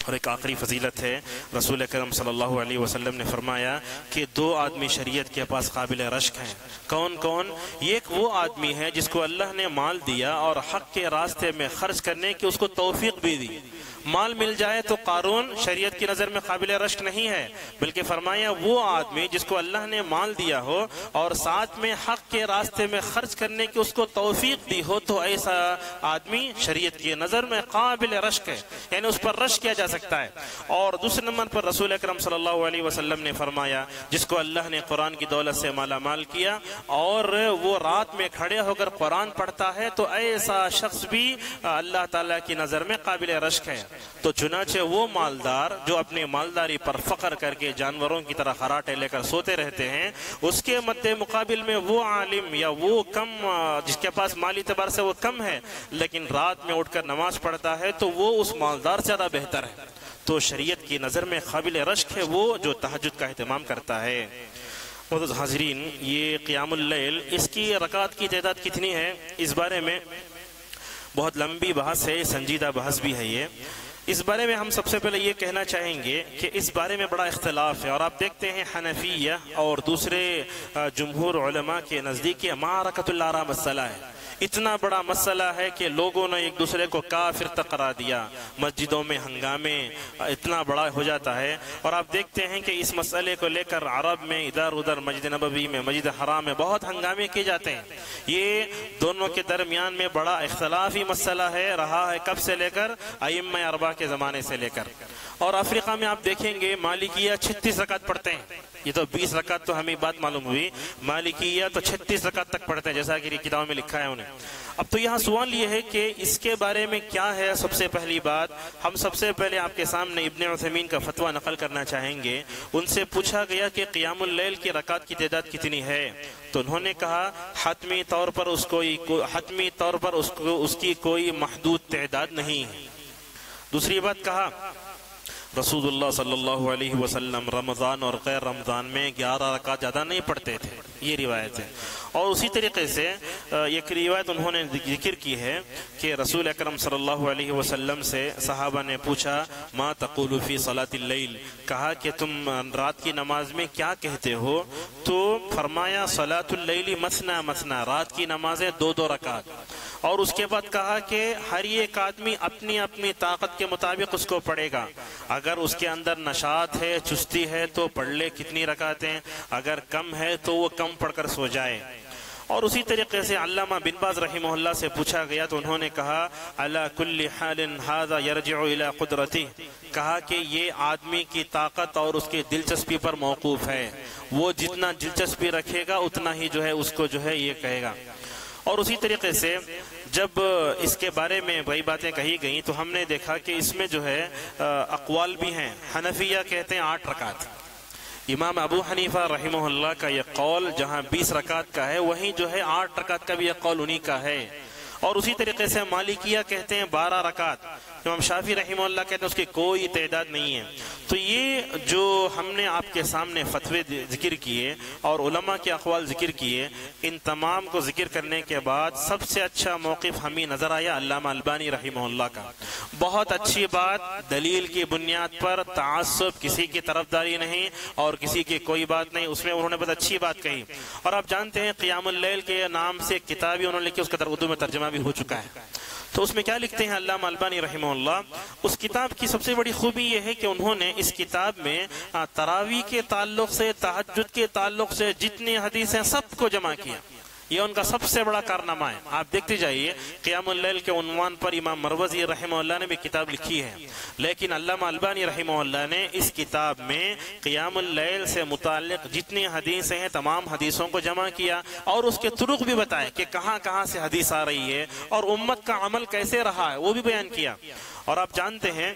اور ایک آخری فضیلت ہے رسول اکرم صلی اللہ علیہ وسلم نے فرمایا کہ 2 آدمی شریعت کے پاس قابل رشک ہیں. کون کون؟ ایک وہ آدمی ہے جس کو اللہ نے مال دیا اور حق کے راستے میں خرچ کرنے کی اس کو توفیق بھی دی. مال مل جائے تو قارون شریعت کی نظر میں قابل رشک نہیں ہے، بلکہ فرمایا وہ آدمی جس کو اللہ نے مال دیا ہو اور ساتھ میں حق کے راستے میں خرچ کرنے کی اس کو توفیق دی ہو تو ایسا آدمی شریعت کی نظر میں قابل رشک ہے، یعنی اس پر رشک کیا جا سکتا ہے. اور دوسرے نمبر پر رسول اکرم صلی اللہ علیہ وسلم نے فرمایا جس کو اللہ نے قرآن کی دولت سے مالا مال کیا اور وہ رات میں کھڑے ہو کر قرآن پڑھتا ہے تو ایسا شخص بھی اللہ تعالیٰ کی نظر میں قابل رشک ہے. تو چنانچہ وہ مالدار جو اپنے مالداری پر فخر کر کے جانوروں کی طرح خراٹے لے کر سوتے رہتے ہیں، اس کے مد مقابل میں وہ عالم یا وہ کم جس کے پاس مالی اعتبار سے وہ کم ہے لیکن رات میں اٹھ کر نماز پڑھتا ہے تو وہ اس مالدار سے زیادہ بہتر ہے. تو شریعت کی نظر میں قابل رشک ہے وہ جو تہجد کا اہتمام کرتا ہے. معزز حاضرین، یہ قیام اللیل اس کی رکعت کی تعداد کتنی ہے اس بارے میں بہت لمبی بحث ہے، سنجیدہ بحث بھی ہے. یہ اس بارے میں ہم سب سے پہلے یہ کہنا چاہیں گے کہ اس بارے میں بڑا اختلاف ہے اور آپ دیکھتے ہیں حنفیہ اور دوسرے جمہور علماء کے نزدیک یہ معرکۃ الآراء مسئلہ ہے. اتنا بڑا مسئلہ ہے کہ لوگوں نے ایک دوسرے کو کافر تک قرار دیا، مسجدوں میں ہنگامے اتنا بڑا ہو جاتا ہے۔ اور آپ دیکھتے ہیں کہ اس مسئلے کو لے کر عرب میں ادھر ادھر مسجد نبوی میں، مسجد حرام میں بہت ہنگامے کیے جاتے ہیں۔ یہ دونوں کے درمیان میں بڑا اختلافی مسئلہ ہے، رہا ہے کب سے لے کر ائمہ اربعہ کے زمانے سے لے کر۔ اور افریقہ میں آپ دیکھیں گے مالکیہ 36 رکعت پڑھتے ہیں، یہ تو 20 رکعت تو ہمیں بات معلوم ہوئی، مالکیہ تو 36 رکعت تک پڑھتے ہیں جیسا کہ کتابوں میں لکھا ہے انہیں۔ اب تو یہاں سوال یہ ہے کہ اس کے بارے میں کیا ہے۔ سب سے پہلی بات ہم سب سے پہلے آپ کے سامنے ابن عثیمین کا فتویٰ نقل کرنا چاہیں گے۔ ان سے پوچھا گیا کہ قیام اللیل کی رکعت کی تعداد کتنی ہے، تو انہوں نے کہا حتمی طور پر اس کی کوئی محدود تعداد نہیں ہے۔ دوسری بات کہا رسول اللہ صلی اللہ علیہ وسلم رمضان اور غیر رمضان میں 11 رکعت زیادہ نہیں پڑھتے تھے، یہ روایت ہے۔ اور اسی طریقے سے ایک روایت انہوں نے ذکر کی ہے کہ رسول اکرم صلی اللہ علیہ وسلم سے صحابہ نے پوچھا ما تقول فی صلاۃ اللیل، کہا کہ تم رات کی نماز میں کیا کہتے ہو، تو فرمایا صلاۃ اللیل مثنا مثنا، رات کی نمازیں 2 رکعت۔ اور اس کے بعد کہا کہ ہر ایک آدمی اپنی اپنی طاقت کے مطابق اس کو پڑھے گا، اگر اس کے اندر نشاط ہے، چستی ہے تو پڑھ لے کتنی رکعتیں، اگر کم ہے تو وہ کم پڑھ کر سو جائے۔ اور اسی طریقے سے علامہ بن باز رحمہ اللہ سے پوچھا گیا تو انہوں نے کہا علی کل حال ھذا یرجع الی قدرتہ، کہا کہ یہ آدمی کی طاقت اور اس کی دلچسپی پر موقوف ہے، وہ جتنا دلچسپی رکھے گا اتنا ہی جو ہے اس کو جو ہے یہ کہے گا۔ اور اسی طریقے سے جب اس کے بارے میں وہی باتیں کہی گئیں تو ہم نے دیکھا کہ اس میں جو ہے اقوال بھی ہیں۔ حنفیہ کہتے ہیں 8 رکعت، امام ابو حنیفہ رحمہ اللہ کا یہ قول جہاں 20 رکعت کا ہے، وہیں جو ہے 8 رکعت کا بھی یہ قول انہی کا ہے۔ اور اسی طریقے سے مالکیہ کہتے ہیں 12 رکعت، امام شافعی رحمہ اللہ کہتے ہیں اس کی کوئی تعداد نہیں ہے۔ تو یہ جو ہم نے آپ کے سامنے فتوے ذکر کیے اور علماء کے اقوال ذکر کیے، ان تمام کو ذکر کرنے کے بعد سب سے اچھا موقف ہمیں نظر آیا علامہ البانی رحمہ اللہ کا۔ بہت اچھی بات، دلیل کی بنیاد پر، تعصب، کسی کی طرفداری نہیں اور کسی کی کوئی بات نہیں، اس میں انہوں نے بہت اچھی بات کہی۔ اور آپ جانتے ہیں قیام اللیل کے نام سے کتاب ہی انہوں نے لکھی، اس کا اردو میں ترجمہ بھی ہو چکا ہے۔ تو اس میں کیا لکھتے ہیں علامہ البانی رحمہ اللہ، اس کتاب کی سب سے بڑی خوبی یہ ہے کہ انہوں نے اس کتاب میں تراویح کے تعلق سے، تہجد کے تعلق سے جتنی حدیث ہیں سب کو جمع کیا۔ یہ ان کا سب سے بڑا کارنامہ ہے۔ آپ دیکھتے جائیے قیام اللیل کے عنوان پر امام مروزی رحمہ اللہ نے بھی کتاب لکھی ہے، لیکن علامہ البانی رحمہ اللہ نے اس کتاب میں قیام اللیل سے متعلق جتنی حدیثیں ہیں تمام حدیثوں کو جمع کیا اور اس کے طرق بھی بتائے کہ کہاں کہاں سے حدیث آ رہی ہے اور امت کا عمل کیسے رہا ہے وہ بھی بیان کیا۔ اور آپ جانتے ہیں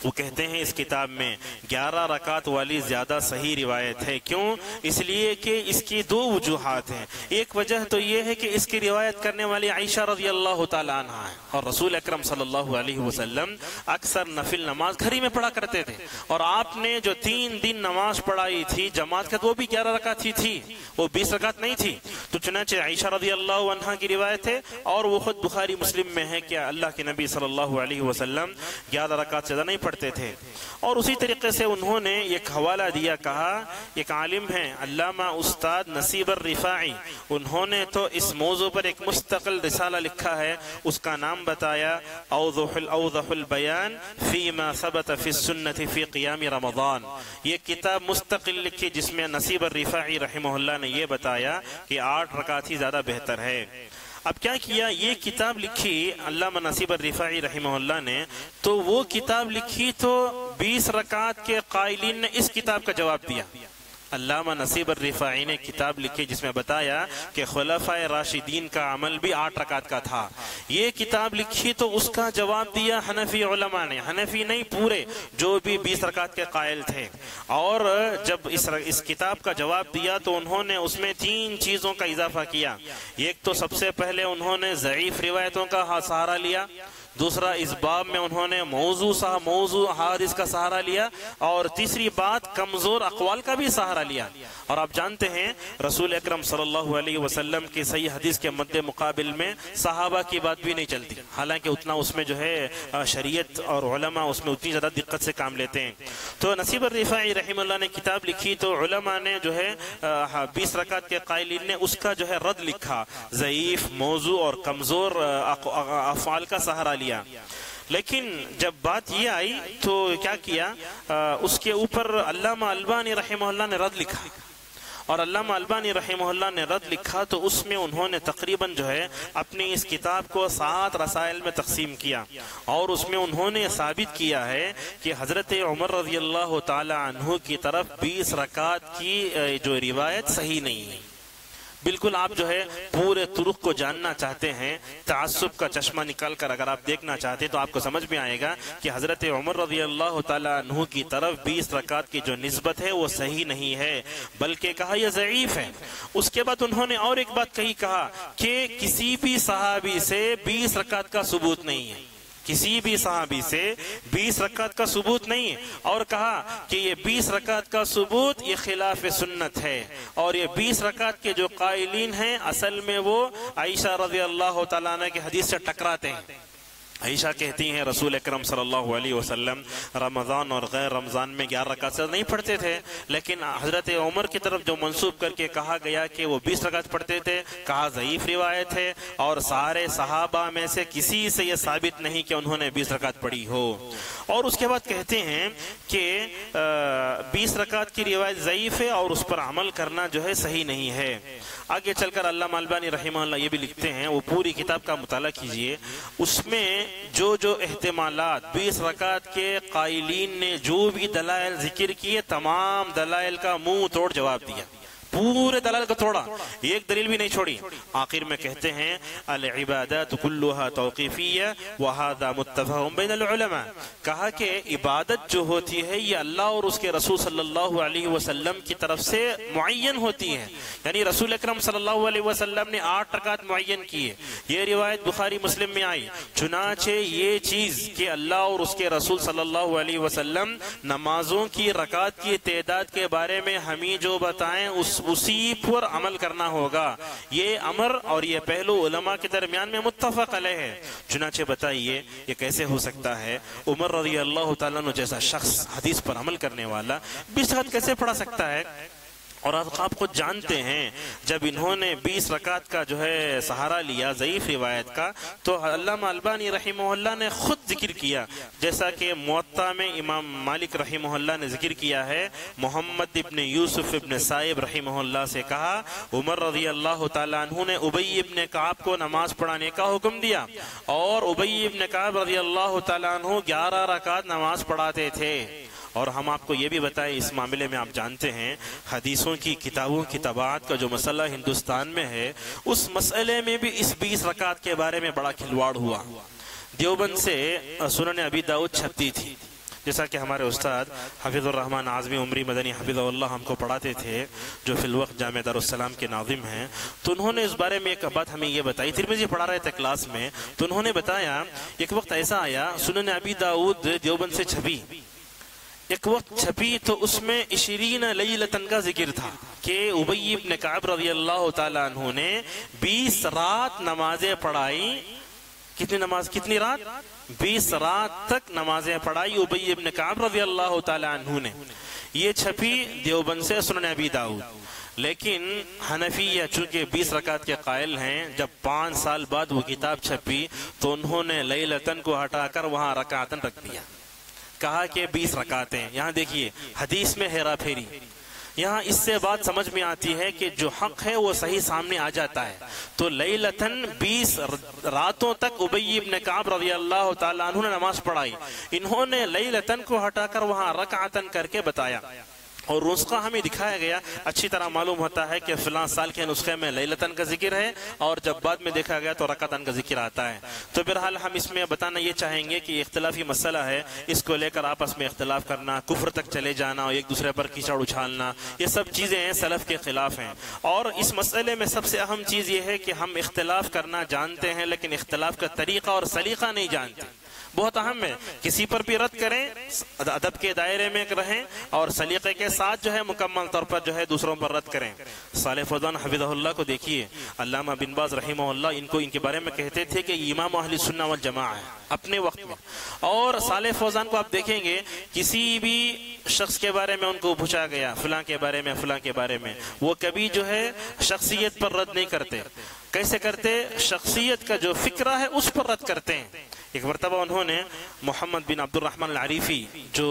وہ کہتے ہیں اس کتاب میں 11 رکعت والی زیادہ صحیح روایت ہے۔ کیوں؟ اس لیے کہ اس کی 2 وجوہات ہیں۔ ایک وجہ تو یہ ہے کہ اس کی روایت کرنے والی عائشہ رضی اللہ تعالیٰ عنہ ہے، اور رسول اکرم صلی اللہ علیہ وسلم اکثر نفل نماز گھر ہی میں پڑھا کرتے تھے، اور آپ نے جو 3 دن نماز پڑھائی تھی جماعت کا وہ بھی 11 رکعت ہی تھی، وہ 20 رکعت نہیں تھی۔ تو چنانچہ عائشہ رضی اللہ عنہ کی روایت ہے اور وہ خود بخاری مسلم میں ہے کہ اللہ کے نبی صلی اللہ علیہ وسلم 11 رکعت سے زیادہ نہیں پڑھتے تھے۔ اور اسی طریقے سے انہوں نے ایک حوالہ دیا، کہا ایک عالم ہیں علامہ استاد نصیب الرفاعی، انہوں نے تو اس موضوع پر ایک مستقل رسالہ لکھا ہے، اس کا نام بتایا اوضح البیان فیما ثبت فی السنت فی قیام رمضان۔ یہ کتاب مستقل لکھی جس میں نصیب الرفاعی رحمہ اللہ نے یہ بتایا کہ 8 رکعت ہی زیادہ بہتر ہے۔ اب کیا کیا، یہ کتاب لکھی علامہ نصیب الرفاعی رحمہ اللہ نے، تو وہ کتاب لکھی تو 20 رکعت کے قائلین نے اس کتاب کا جواب دیا۔ علامہ نصیب الرفاعی نے کتاب لکھی جس میں بتایا کہ خلفائے راشدین کا عمل بھی 8 رکعت کا تھا۔ یہ کتاب لکھی تو اس کا جواب دیا حنفی علماء نے، حنفی نہیں پورے جو بھی 20 رکعت کے قائل تھے۔ اور جب اس کتاب کا جواب دیا تو انہوں نے اس میں 3 چیزوں کا اضافہ کیا۔ ایک تو سب سے پہلے انہوں نے ضعیف روایتوں کا سہارا لیا، دوسرا اس باب میں انہوں نے موضوع حدیث کا سہارا لیا، اور تیسری بات کمزور اقوال کا بھی سہارا لیا۔ اور آپ جانتے ہیں رسول اکرم صلی اللہ علیہ وسلم کی صحیح حدیث کے مد مقابل میں صحابہ کی بات بھی نہیں چلتی، حالانکہ اتنا اس میں جو ہے شریعت اور علماء اس میں اتنی زیادہ دقت سے کام لیتے ہیں۔ تو نصیب الرفاعی رحمہ اللہ نے کتاب لکھی، تو علماء نے جو ہے 20 رکعت کے قائلین نے اس کا جو ہے رد لکھا، ضعیف، موضوع اور کمزور افعال کا سہارا لیا۔ لیکن جب بات یہ آئی تو کیا کیا، اس کے اوپر علامہ البانی رحمہ اللہ نے رد لکھا، اور علامہ البانی رحمہ اللہ نے رد لکھا تو اس میں انہوں نے تقریباً جو ہے اپنی اس کتاب کو 7 رسائل میں تقسیم کیا، اور اس میں انہوں نے ثابت کیا ہے کہ حضرت عمر رضی اللہ تعالی عنہ کی طرف 20 رکعت کی جو روایت صحیح نہیں ہے۔ بالکل آپ جو ہے پورے طرق کو جاننا چاہتے ہیں، تعصب کا چشمہ نکال کر اگر آپ دیکھنا چاہتے ہیں تو آپ کو سمجھ میں آئے گا کہ حضرت عمر رضی اللہ تعالی عنہ کی طرف 20 رکعت کی جو نسبت ہے وہ صحیح نہیں ہے، بلکہ کہا یہ ضعیف ہے۔ اس کے بعد انہوں نے اور ایک بات کہا کہ کسی بھی صحابی سے 20 رکعت کا ثبوت نہیں ہے، کسی بھی صحابی سے 20 رکعت کا ثبوت نہیں ہے، اور کہا کہ یہ 20 رکعت کا ثبوت یہ خلاف سنت ہے، اور یہ 20 رکعت کے جو قائلین ہیں اصل میں وہ عائشہ رضی اللہ تعالیٰ عنہ کی حدیث سے ٹکراتے ہیں۔ عائشہ کہتی ہیں رسول اکرم صلی اللہ علیہ وسلم رمضان اور غیر رمضان میں 11 رکعت سے نہیں پڑھتے تھے، لیکن حضرت عمر کی طرف جو منسوب کر کے کہا گیا کہ وہ 20 رکعت پڑھتے تھے، کہا ضعیف روایت ہے، اور سارے صحابہ میں سے کسی سے یہ ثابت نہیں کہ انہوں نے 20 رکعت پڑھی ہو۔ اور اس کے بعد کہتے ہیں کہ 20 رکعت کی روایت ضعیف ہے اور اس پر عمل کرنا جو ہے صحیح نہیں ہے۔ آگے چل کر علامہ البانی رحمہ اللہ یہ بھی لکھتے ہیں، وہ پوری کتاب کا مطالعہ کیجئے، اس میں جو احتمالات 20 رکعت کے قائلین نے جو بھی دلائل ذکر کیے، تمام دلائل کا منہ توڑ جواب دیا، پورے دلائل کو توڑا، ایک دلیل بھی نہیں چھوڑی۔ آخر میں کہتے ہیں العبادات کلها توقیفیہ وہذا متفق بین العلماء، کہا کہ عبادت جو ہوتی ہے یہ اللہ اور اس کے رسول صلی اللہ علیہ وسلم کی طرف سے معین ہوتی ہے، یعنی رسول اکرم صلی اللہ علیہ وسلم نے 8 رکعت معین کیے، یہ روایت بخاری مسلم میں آئی۔ چنانچہ یہ چیز کہ اللہ اور اس کے رسول صلی اللہ علیہ وسلم نمازوں کی رکعت کی تعداد کے بارے میں ہمیں جو بتائیں اسی پر عمل کرنا ہوگا، یہ امر اور یہ پہلو علماء کے درمیان میں متفق علیہ ہے۔ چنانچہ بتائیے یہ کیسے ہو سکتا ہے، عمر رضی اللہ تعالیٰ عنہ جیسا شخص حدیث پر عمل کرنے والا 20 رکعت کیسے پڑھا سکتا ہے؟ اور آپ خود جانتے ہیں جب انہوں نے 20 رکعت کا جو ہے سہارا لیا ضعیف روایت کا، تو علامہ البانی رحمہ اللہ نے خود ذکر کیا، جیسا کہ موطا میں امام مالک رحمہ اللہ نے ذکر کیا ہے، محمد ابن یوسف ابن سائب رحمہ اللہ سے کہا عمر رضی اللہ تعالیٰ عنہ نے ابی ابن کعب کو نماز پڑھانے کا حکم دیا، اور ابی ابن کعب رضی اللہ تعالیٰ عنہ 11 رکعت نماز پڑھاتے تھے۔ اور ہم آپ کو یہ بھی بتائیں اس معاملے میں آپ جانتے ہیں حدیثوں کی کتابوں کی طباعت کا جو مسئلہ ہندوستان میں ہے، اس مسئلے میں بھی اس 20 رکعت کے بارے میں بڑا کھلواڑ ہوا۔ دیوبند سے سنن ابی داؤد چھپتی تھی، جیسا کہ ہمارے استاد حفیظ الرحمن اعظمی عمری مدنی حفظہ اللہ ہم کو پڑھاتے تھے، جو فی الوقت جامعہ دارالسلام کے ناظم ہیں، تو انہوں نے اس بارے میں ایک بات ہمیں یہ بتائی، ترمذی پڑھا رہے تھے کلاس میں، تو انہوں نے بتایا ایک وقت ایسا آیا سنن ابی داؤد دیوبند سے چھپی، ایک وقت چھپی تو اس میں 20 لیلتن کا ذکر تھا کہ ابی ابن کعب رضی اللہ تعالیٰ عنہ نے 20 رات نمازیں پڑھائی۔ کتنی رات؟ 20 رات تک نمازیں پڑھائی ابی ابن کعب رضی اللہ تعالیٰ عنہ نے۔ یہ چھپی دیوبند سے سنن ابی داؤد، لیکن حنفیہ چونکہ 20 رکعت کے قائل ہیں، جب 5 سال بعد وہ کتاب چھپی تو انہوں نے لیلتن کو ہٹا کر وہاں رکعتن رکھ دیا، کہا کہ 20 رکعتیں۔ یہاں دیکھیے حدیث میں ہیرا پھیری، یہاں اس سے بات سمجھ میں آتی ہے کہ جو حق ہے وہ صحیح سامنے آ جاتا ہے۔ تو لیلتن 20 راتوں تک ابی ابن کعب رضی اللہ تعالیٰ عنہ نے نماز پڑھائی، انہوں نے لیلتن کو ہٹا کر وہاں رکعتن کر کے بتایا۔ اور نسخہ ہمیں دکھایا گیا، اچھی طرح معلوم ہوتا ہے کہ فلاں سال کے نسخے میں لیلتن کا ذکر ہے، اور جب بعد میں دیکھا گیا تو رکعتن کا ذکر آتا ہے۔ تو بہرحال ہم اس میں بتانا یہ چاہیں گے کہ اختلافی مسئلہ ہے، اس کو لے کر آپس میں اختلاف کرنا، کفر تک چلے جانا اور ایک دوسرے پر کیچڑ اچھالنا، یہ سب چیزیں ہیں سلف کے خلاف ہیں۔ اور اس مسئلے میں سب سے اہم چیز یہ ہے کہ ہم اختلاف کرنا جانتے ہیں لیکن اختلاف کا طریقہ اور سلیقہ نہیں جانتے، بہت اہم ہے۔ کسی پر بھی رد کریں، ادب کے دائرے میں رہیں اور سلیقے کے ساتھ جو ہے مکمل طور پر جو ہے دوسروں پر رد کریں۔ صالح فوزان حفظہ اللہ کو دیکھیے، علامہ بن باز رحمہ اللہ ان کے بارے میں کہتے تھے کہ امام اہل سنہ والجماعہ ہے اپنے وقت میں، اور صالح فوزان کو آپ دیکھیں گے کسی بھی شخص کے بارے میں ان کو پوچھا گیا فلاں کے بارے میں فلاں کے بارے میں، وہ کبھی جو ہے شخصیت پر رد نہیں کرتے۔ کیسے کرتے؟ شخصیت کا جو فکرہ ہے اس پر رد کرتے ہیں۔ ایک مرتبہ انہوں نے محمد بن عبد الرحمن العریفی، جو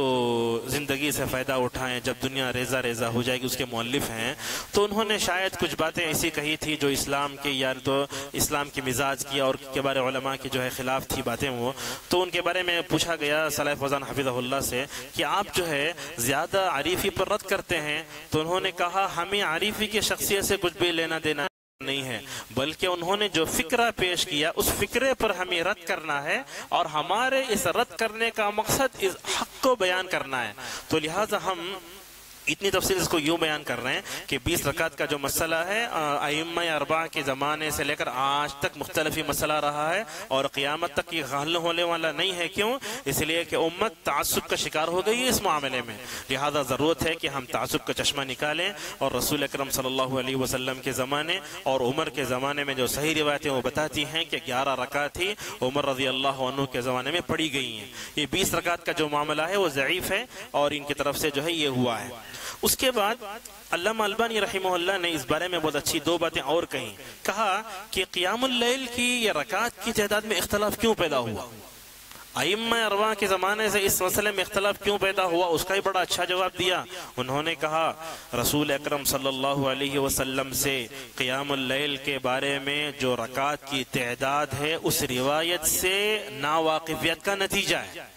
زندگی سے فائدہ اٹھائیں جب دنیا ریزہ ریزہ ہو جائے گی، اس کے مؤلف ہیں، تو انہوں نے شاید کچھ باتیں ایسی کہی تھی جو اسلام کے یا تو اسلام کے مزاج کی اور کے بارے علماء کی جو ہے خلاف تھی باتیں وہ، تو ان کے بارے میں پوچھا گیا صالح فوزان حفظہ اللہ سے کہ آپ جو ہے زیادہ عریفی پر رد کرتے ہیں، تو انہوں نے کہا ہمیں عریفی کی شخصیت سے کچھ بھی لینا دینا نہیں ہے، بلکہ انہوں نے جو فکرہ پیش کیا اس فکرے پر ہمیں رد کرنا ہے، اور ہمارے اس رد کرنے کا مقصد اس حق کو بیان کرنا ہے۔ تو لہٰذا ہم اتنی تفصیل اس کو یوں بیان کر رہے ہیں کہ 20 رکعت کا جو مسئلہ ہے ائمہ اربعہ کے زمانے سے لے کر آج تک مختلف مسئلہ رہا ہے، اور قیامت تک یہ حل ہونے والا نہیں ہے۔ کیوں؟ اس لیے کہ امت تعصب کا شکار ہو گئی ہے اس معاملے میں، لہذا ضرورت ہے کہ ہم تعصب کا چشمہ نکالیں، اور رسول اکرم صلی اللہ علیہ وسلم کے زمانے اور عمر کے زمانے میں جو صحیح روایتیں وہ بتاتی ہیں کہ 11 رکعت ہی عمر رضی اللہ عنہ کے زمانے میں پڑھی گئی ہیں۔ یہ 20 رکعت کا جو معاملہ ہے وہ ضعیف ہے، اور ان کی طرف سے جو ہے یہ ہوا ہے۔ اس کے بعد علامہ البانی رحمہ اللہ نے اس بارے میں بہت اچھی 2 باتیں اور کہیں، کہا کہ قیام اللیل کی یا رکعات کی تعداد میں اختلاف کیوں پیدا ہوا، ائمہ اربعہ کے زمانے سے اس مسئلے میں اختلاف کیوں پیدا ہوا، اس کا ہی بڑا اچھا جواب دیا۔ انہوں نے کہا رسول اکرم صلی اللہ علیہ وسلم سے قیام اللیل کے بارے میں جو رکعات کی تعداد ہے اس روایت سے ناواقفیت کا نتیجہ ہے۔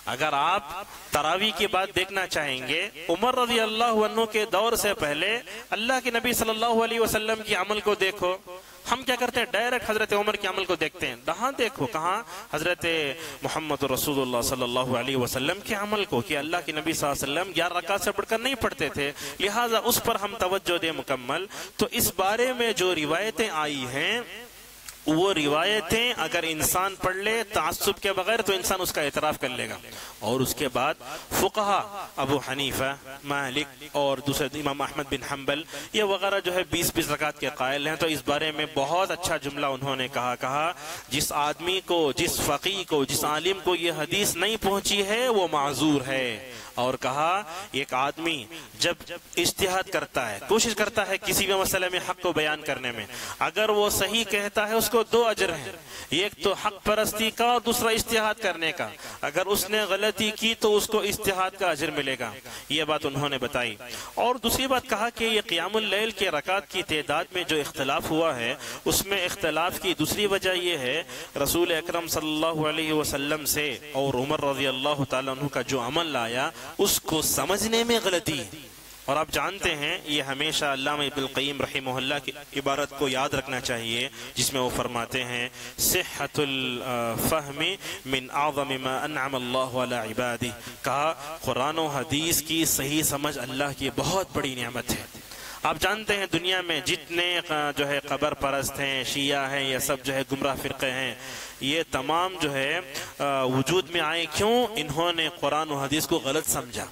اگر آپ تراویح کی بات دیکھنا چاہیں گے، عمر رضی اللہ عنہ کے دور سے پہلے اللہ کے نبی صلی اللہ علیہ وسلم کی عمل کو دیکھو۔ ہم کیا کرتے ہیں؟ ڈائریکٹ حضرت عمر کی عمل کو دیکھتے ہیں، کہاں دیکھو، کہاں حضرت محمد رسول اللہ صلی اللہ علیہ وسلم کے عمل کو، کہ اللہ کے نبی صلی اللہ علیہ وسلم 11 رکعت سے بڑھ کر نہیں پڑھتے تھے، لہٰذا اس پر ہم توجہ دیں مکمل۔ تو اس بارے میں جو روایتیں آئی ہیں وہ روایتیں اگر انسان پڑھ لے تعصب کے بغیر تو انسان اس کا اعتراف کر لے گا۔ اور اس کے بعد فقہا ابو حنیفہ، مالک اور دوسرے امام احمد بن حنبل یہ وغیرہ جو ہے 20 رکعت کے قائل ہیں، تو اس بارے میں بہت اچھا جملہ انہوں نے کہا جس آدمی کو، جس فقیہ کو، جس عالم کو یہ حدیث نہیں پہنچی ہے وہ معذور ہے۔ اور کہا ایک آدمی جب اجتہاد کرتا ہے، کوشش کرتا ہے کسی بھی مسئلے میں حق کو بیان کرنے میں، اگر وہ صحیح کہتا ہے اس کو 2 اجر ہیں، ایک تو حق پرستی کا اور دوسرا اجتہاد کرنے کا۔ اگر اس نے غلطی کی تو اس کو اجتہاد کا اجر ملے گا، یہ بات انہوں نے بتائی۔ اور دوسری بات کہا کہ یہ قیام اللیل کے رکعات کی تعداد میں جو اختلاف ہوا ہے اس میں اختلاف کی دوسری وجہ یہ ہے رسول اکرم صلی اللہ علیہ وسلم سے اور عمر رضی اللہ تعالیٰ عنہ کا جو عمل آیا اس کو سمجھنے میں غلطی ہے۔ اور آپ جانتے ہیں یہ ہمیشہ علامہ ابن القیم رحمہ اللہ کی عبارت کو یاد رکھنا چاہیے جس میں وہ فرماتے ہیں صحت الفہم من اعظم ما انعم اللہ علی عبادہ، کہا قرآن و حدیث کی صحیح سمجھ اللہ کی بہت بڑی نعمت ہے۔ آپ جانتے ہیں دنیا میں جتنے جو ہے قبر پرست ہیں، شیعہ ہیں، یہ سب جو ہے گمراہ فرقے ہیں، یہ تمام جو ہے وجود میں آئے کیوں؟ انہوں نے قرآن و حدیث کو غلط سمجھا۔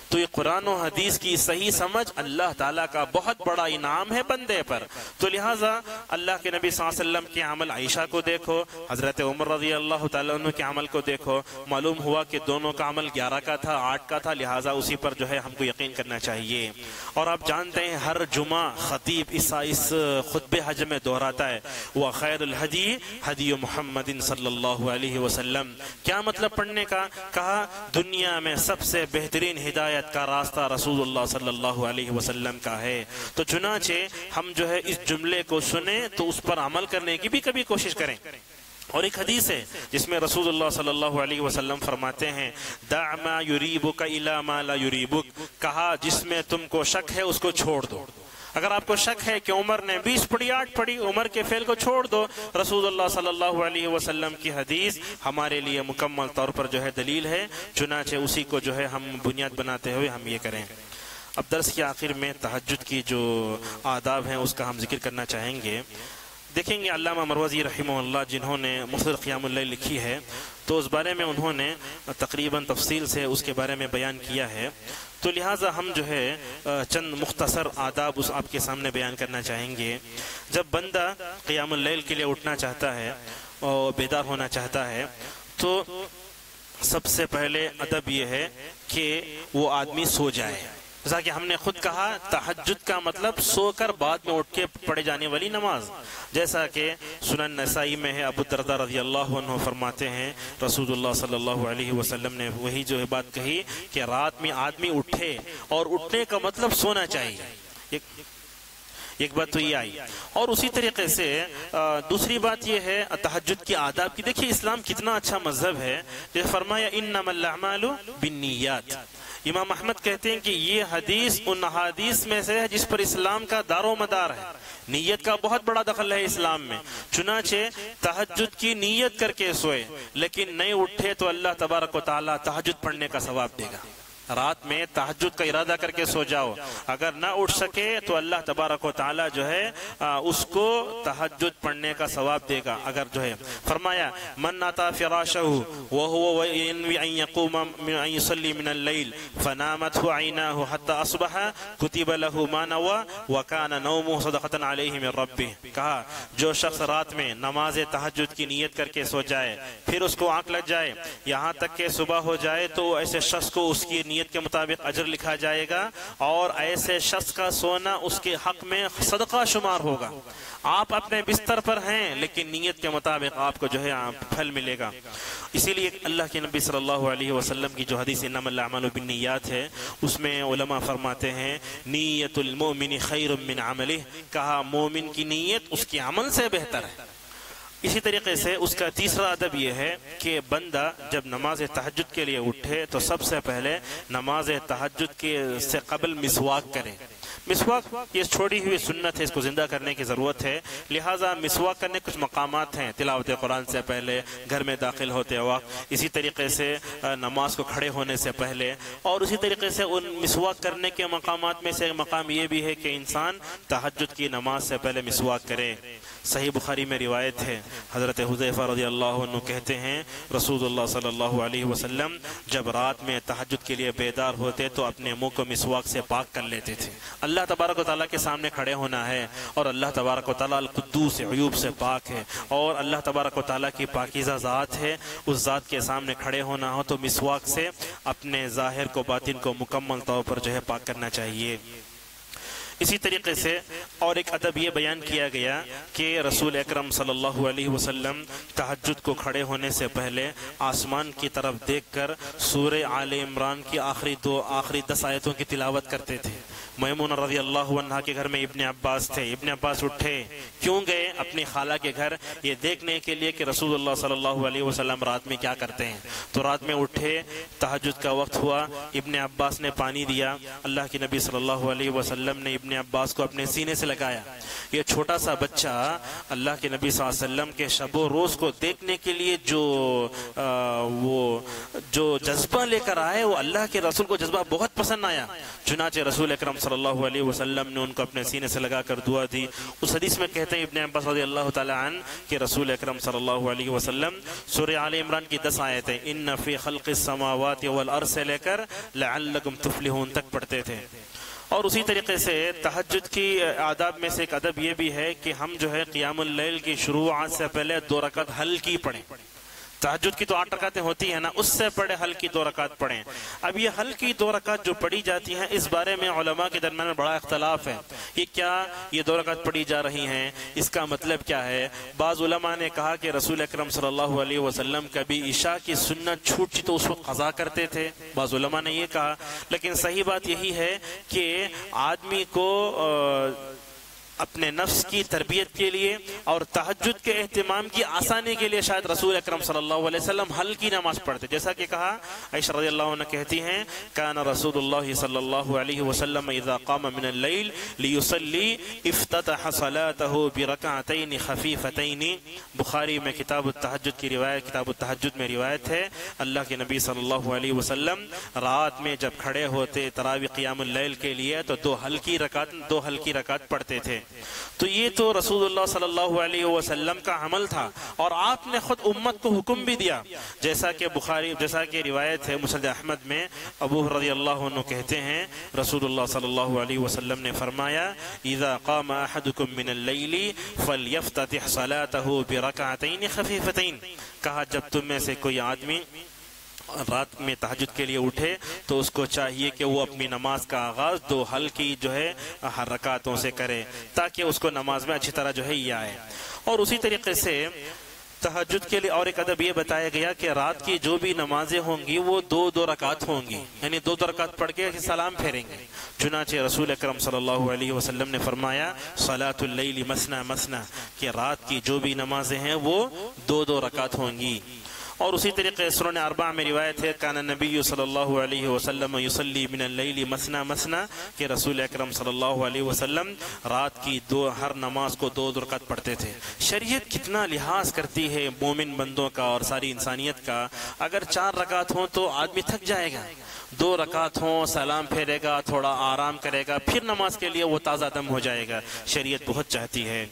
تو یہ قرآن و حدیث کی صحیح سمجھ اللہ تعالیٰ کا بہت بڑا انعام ہے بندے پر۔ تو لہٰذا اللہ کے نبی صلی اللہ علیہ وسلم کے عمل عائشہ کو دیکھو، حضرت عمر رضی اللہ تعالیٰ عنہ کے عمل کو دیکھو، معلوم ہوا کہ دونوں کا عمل 11 کا تھا، 8 کا تھا، لہٰذا اسی پر جو ہے ہم کو یقین کرنا چاہیے۔ اور آپ جانتے ہیں ہر جمعہ خطیب اس خطب حج میں دہراتا ہے وَخَيْرُ الْهَدِي هَدِيُّ مُحَمَّدٍ صلی اللہ علیہ وسلم۔ کیا مطلب پڑھنے کا؟ کہا دنیا میں سب سے بہترین ہدایت کا راستہ رسول اللہ صلی اللہ علیہ وسلم کا ہے۔ تو چنانچہ ہم جو ہے اس جملے کو سنیں تو اس پر عمل کرنے کی بھی کبھی کوشش کریں۔ اور ایک حدیث ہے جس میں رسول اللہ صلی اللہ علیہ وسلم فرماتے ہیں دع ما یریبک الی ما لا یریبک، کہا جس میں تم کو شک ہے اس کو چھوڑ دو۔ اگر آپ کو شک ہے کہ عمر نے 20 پڑھی 8 پڑھی، عمر کے فعل کو چھوڑ دو۔ رسول اللہ صلی اللہ علیہ وسلم کی حدیث ہمارے لیے مکمل طور پر جو ہے دلیل ہے، چنانچہ اسی کو جو ہے ہم بنیاد بناتے ہوئے ہم یہ کریں۔ اب درس کے آخر میں تہجد کی جو آداب ہیں اس کا ہم ذکر کرنا چاہیں گے۔ دیکھیں گے علامہ مروزی رحمہ اللہ جنہوں نے مختصر قیام اللیل لکھی ہے، تو اس بارے میں انہوں نے تقریباً تفصیل سے اس کے بارے میں بیان کیا ہے، تو لہٰذا ہم جو ہے چند مختصر آداب اس آپ کے سامنے بیان کرنا چاہیں گے۔ جب بندہ قیام اللیل کے لیے اٹھنا چاہتا ہے اور بیدار ہونا چاہتا ہے تو سب سے پہلے ادب یہ ہے کہ وہ آدمی سو جائے۔ جیسا کہ ہم نے خود کہا تہجد کا مطلب سو کر بعد میں اٹھ کے پڑھے جانے والی نماز، جیسا کہ سنن نسائی میں ہے، ابو الدرداء رضی اللہ عنہ فرماتے ہیں رسول اللہ صلی اللہ علیہ وسلم نے وہی جو ہے بات کہی کہ رات میں آدمی اٹھے، اور اٹھنے کا مطلب سونا چاہیے۔ ایک بات تو یہ آئی، اور اسی طریقے سے دوسری بات یہ ہے تہجد کی آداب کی۔ دیکھیے اسلام کتنا اچھا مذہب ہے، جیسے فرمایا انما الاعمال بالنیات۔ امام احمد کہتے ہیں کہ یہ حدیث ان حدیث میں سے ہے جس پر اسلام کا دار و مدار ہے۔ نیت کا بہت بڑا دخل ہے اسلام میں، چنانچہ تہجد کی نیت کر کے سوئے لیکن نہیں اٹھے تو اللہ تبارک و تعالی تہجد پڑھنے کا ثواب دے گا۔ رات میں تہجد کا ارادہ کر کے سو جاؤ، اگر نہ اٹھ سکے تو اللہ تبارک و تعالی جو ہے اس کو تہجد پڑھنے کا ثواب دے گا۔ اگر جو ہے فرمایا من اتا فراشہ وهو ينوي ان يقوم من ان يصلي من الليل فنامته عيناه حتى اصبح كتب له ما نوى وكان نومه صدقة عليه من ربه۔ کہا جو شخص رات میں نماز تہجد کی نیت کر کے سو جائے پھر اس کو آنکھ لگ جائے یہاں تک کہ صبح ہو جائے تو ایسے شخص کو اس کی نیت کے مطابق اجر لکھا جائے گا، اور ایسے شخص کا سونا اس کے حق میں صدقہ شمار ہوگا۔ آپ اپنے بستر پر ہیں لیکن نیت کے مطابق آپ کو جو ہے پھل ملے گا۔ اسی لیے اللہ کے نبی صلی اللہ علیہ وسلم کی جو حدیث انما الاعمال بالنیات ہے اس میں علماء فرماتے ہیں نیت المؤمن خیر من عملہ، کہا مومن کی نیت اس کے عمل سے بہتر ہے۔ اسی طریقے سے اس کا تیسرا ادب یہ ہے کہ بندہ جب نماز تہجد کے لیے اٹھے تو سب سے پہلے نماز تہجد کے سے قبل مسواک کرے۔ مسواک یہ چھوڑی ہوئی سنت ہے، اس کو زندہ کرنے کی ضرورت ہے، لہٰذا مسواک کرنے کچھ مقامات ہیں، تلاوت قرآن سے پہلے، گھر میں داخل ہوتے وقت، اسی طریقے سے نماز کو کھڑے ہونے سے پہلے، اور اسی طریقے سے ان مسواک کرنے کے مقامات میں سے ایک مقام یہ بھی ہے کہ انسان تہجد کی نماز سے پہلے مسواک کرے۔ صحیح بخاری میں روایت ہے، حضرت حذیفہ رضی اللہ عنہ کہتے ہیں رسول اللہ صلی اللہ علیہ وسلم جب رات میں تہجد کے لیے بیدار ہوتے تو اپنے منہ کو مسواک سے پاک کر لیتے تھے۔ اللہ تبارک و تعالیٰ کے سامنے کھڑے ہونا ہے، اور اللہ تبارک و تعالیٰ القدوس عیوب سے پاک ہے، اور اللہ تبارک و تعالیٰ کی پاکیزہ ذات ہے، اس ذات کے سامنے کھڑے ہونا ہو تو مسواک سے اپنے ظاہر کو باطن کو مکمل طور پر جو ہے پاک کرنا چاہیے۔ اسی طریقے سے اور ایک ادب یہ بیان کیا گیا کہ رسول اکرم صلی اللہ علیہ وسلم تہجد کو کھڑے ہونے سے پہلے آسمان کی طرف دیکھ کر سورہ آل عمران کی آخری 10 آیتوں کی تلاوت کرتے تھے۔ میمونہ رضی اللہ عنہ کے گھر میں ابن عباس تھے، ابن عباس اٹھے، کیوں گئے؟ اپنی خالہ کے گھر یہ دیکھنے کے لیے کہ رسول اللہ صلی اللہ علیہ وسلم رات میں کیا کرتے ہیں۔ تو رات میں اٹھے، تہجد کا وقت ہوا، ابن عباس نے پانی دیا، اللہ کے نبی صلی اللہ علیہ وسلم نے ابن عباس کو اپنے سینے سے لگایا۔ یہ چھوٹا سا بچہ اللہ کے نبی صلی اللہ علیہ وسلم کے شب و روز کو دیکھنے کے لیے جو جذبہ لے کر آئے، وہ اللہ کے رسول کو جذبہ بہت پسند آیا، چنانچہ رسول اکرم صلی اللہ علیہ وسلم نے ان کو اپنے سینے سے لگا کر دعا دی۔ اس حدیث میں کہتے ہیں ابن عباس رضی اللہ تعالی عنہ کہ رسول اکرم صلی اللہ علیہ وسلم سورہ آل عمران کی 10 آیتیں ان فی خلق السماوات والارض سے لے کر لعلکم تفلحون تک پڑھتے تھے۔ اور اسی طریقے سے تہجد کی آداب میں سے ایک ادب یہ بھی ہے کہ ہم جو ہے قیام اللیل کی شروعات سے پہلے 2 رکعت ہلکی پڑھیں۔ تہجد کی تو 8 رکعتیں ہوتی ہیں نا، اس سے پڑھے ہلکی 2 رکعت پڑھیں۔ اب یہ ہلکی 2 رکعت جو پڑھی جاتی ہیں اس بارے میں علماء کے درمیان بڑا اختلاف ہے، یہ کیا یہ 2 رکعت پڑھی جا رہی ہیں، اس کا مطلب کیا ہے؟ بعض علماء نے کہا کہ رسول اکرم صلی اللہ علیہ وسلم کبھی عشاء کی سنت چھوٹی تو اس وقت قضا کرتے تھے، بعض علماء نے یہ کہا، لیکن صحیح بات یہی ہے کہ آدمی کو اپنے نفس کی تربیت کے لیے اور تہجد کے اہتمام کی آسانی کے لیے شاید رسول اکرم صلی اللہ علیہ وسلم ہلکی نماز پڑھتے. جیسا کہ کہا عائشہ رضی اللہ عنہ کہتی ہیں کان رسول اللہ صلی اللہ علیہ وسلم اذا قام من اللیل لیصلی افتتح صلاته برکعتین خفیفتین. بخاری میں کتاب التہجد کی روایت، کتاب التہجد میں روایت ہے اللہ کے نبی صلی اللہ علیہ وسلم رات میں جب کھڑے ہوتے تراویح قیام اللیل کے لیے تو دو ہلکی رکعت پڑھتے تھے. تو یہ تو رسول اللہ صلی اللہ علیہ وسلم کا عمل تھا اور آپ نے خود امت کو حکم بھی دیا، جیسا کہ روایت ہے مسند احمد میں ابو رضی اللہ عنہ کہتے ہیں رسول اللہ صلی اللہ علیہ وسلم نے فرمایا اذا قام احدکم من اللیل فلیفتتح صلاته برکعتین خفیفتین. کہا جب تم میں سے کوئی آدمی رات میں تہجد کے لیے اٹھے تو اس کو چاہیے کہ وہ اپنی نماز کا آغاز دو ہلکی رکعتوں سے کرے تاکہ اس کو نماز میں اچھی طرح یہ آئے. اور اسی طریقے سے تہجد کے لیے اور ایک ادب یہ بتایا گیا کہ رات کی جو بھی نمازیں ہوں گی وہ دو رکعت ہوں گی، یعنی دو رکعت پڑھ کے سلام پھیریں گے. چنانچہ رسول اکرم صلی اللہ علیہ وسلم نے فرمایا صلاۃ اللیل مثنی مثنی، کہ رات کی جو بھی نمازیں ہیں وہ دو رکعت ہوں گی. اور اسی طریقے سنن اربعہ میں روایت ہے کان النبی صلی اللہ علیہ وسلم یصلی من اللیل مثنی مثنی، کہ رسول اکرم صلی اللہ علیہ وسلم رات کی ہر نماز کو دو رکعت پڑھتے تھے. شریعت کتنا لحاظ کرتی ہے مومن بندوں کا اور ساری انسانیت کا. اگر 4 رکعت ہوں تو آدمی تھک جائے گا، 2 رکعت ہوں سلام پھیرے گا، تھوڑا آرام کرے گا، پھر نماز کے لیے وہ تازہ دم ہو جائے گا. شریعت بہت چاہتی ہے.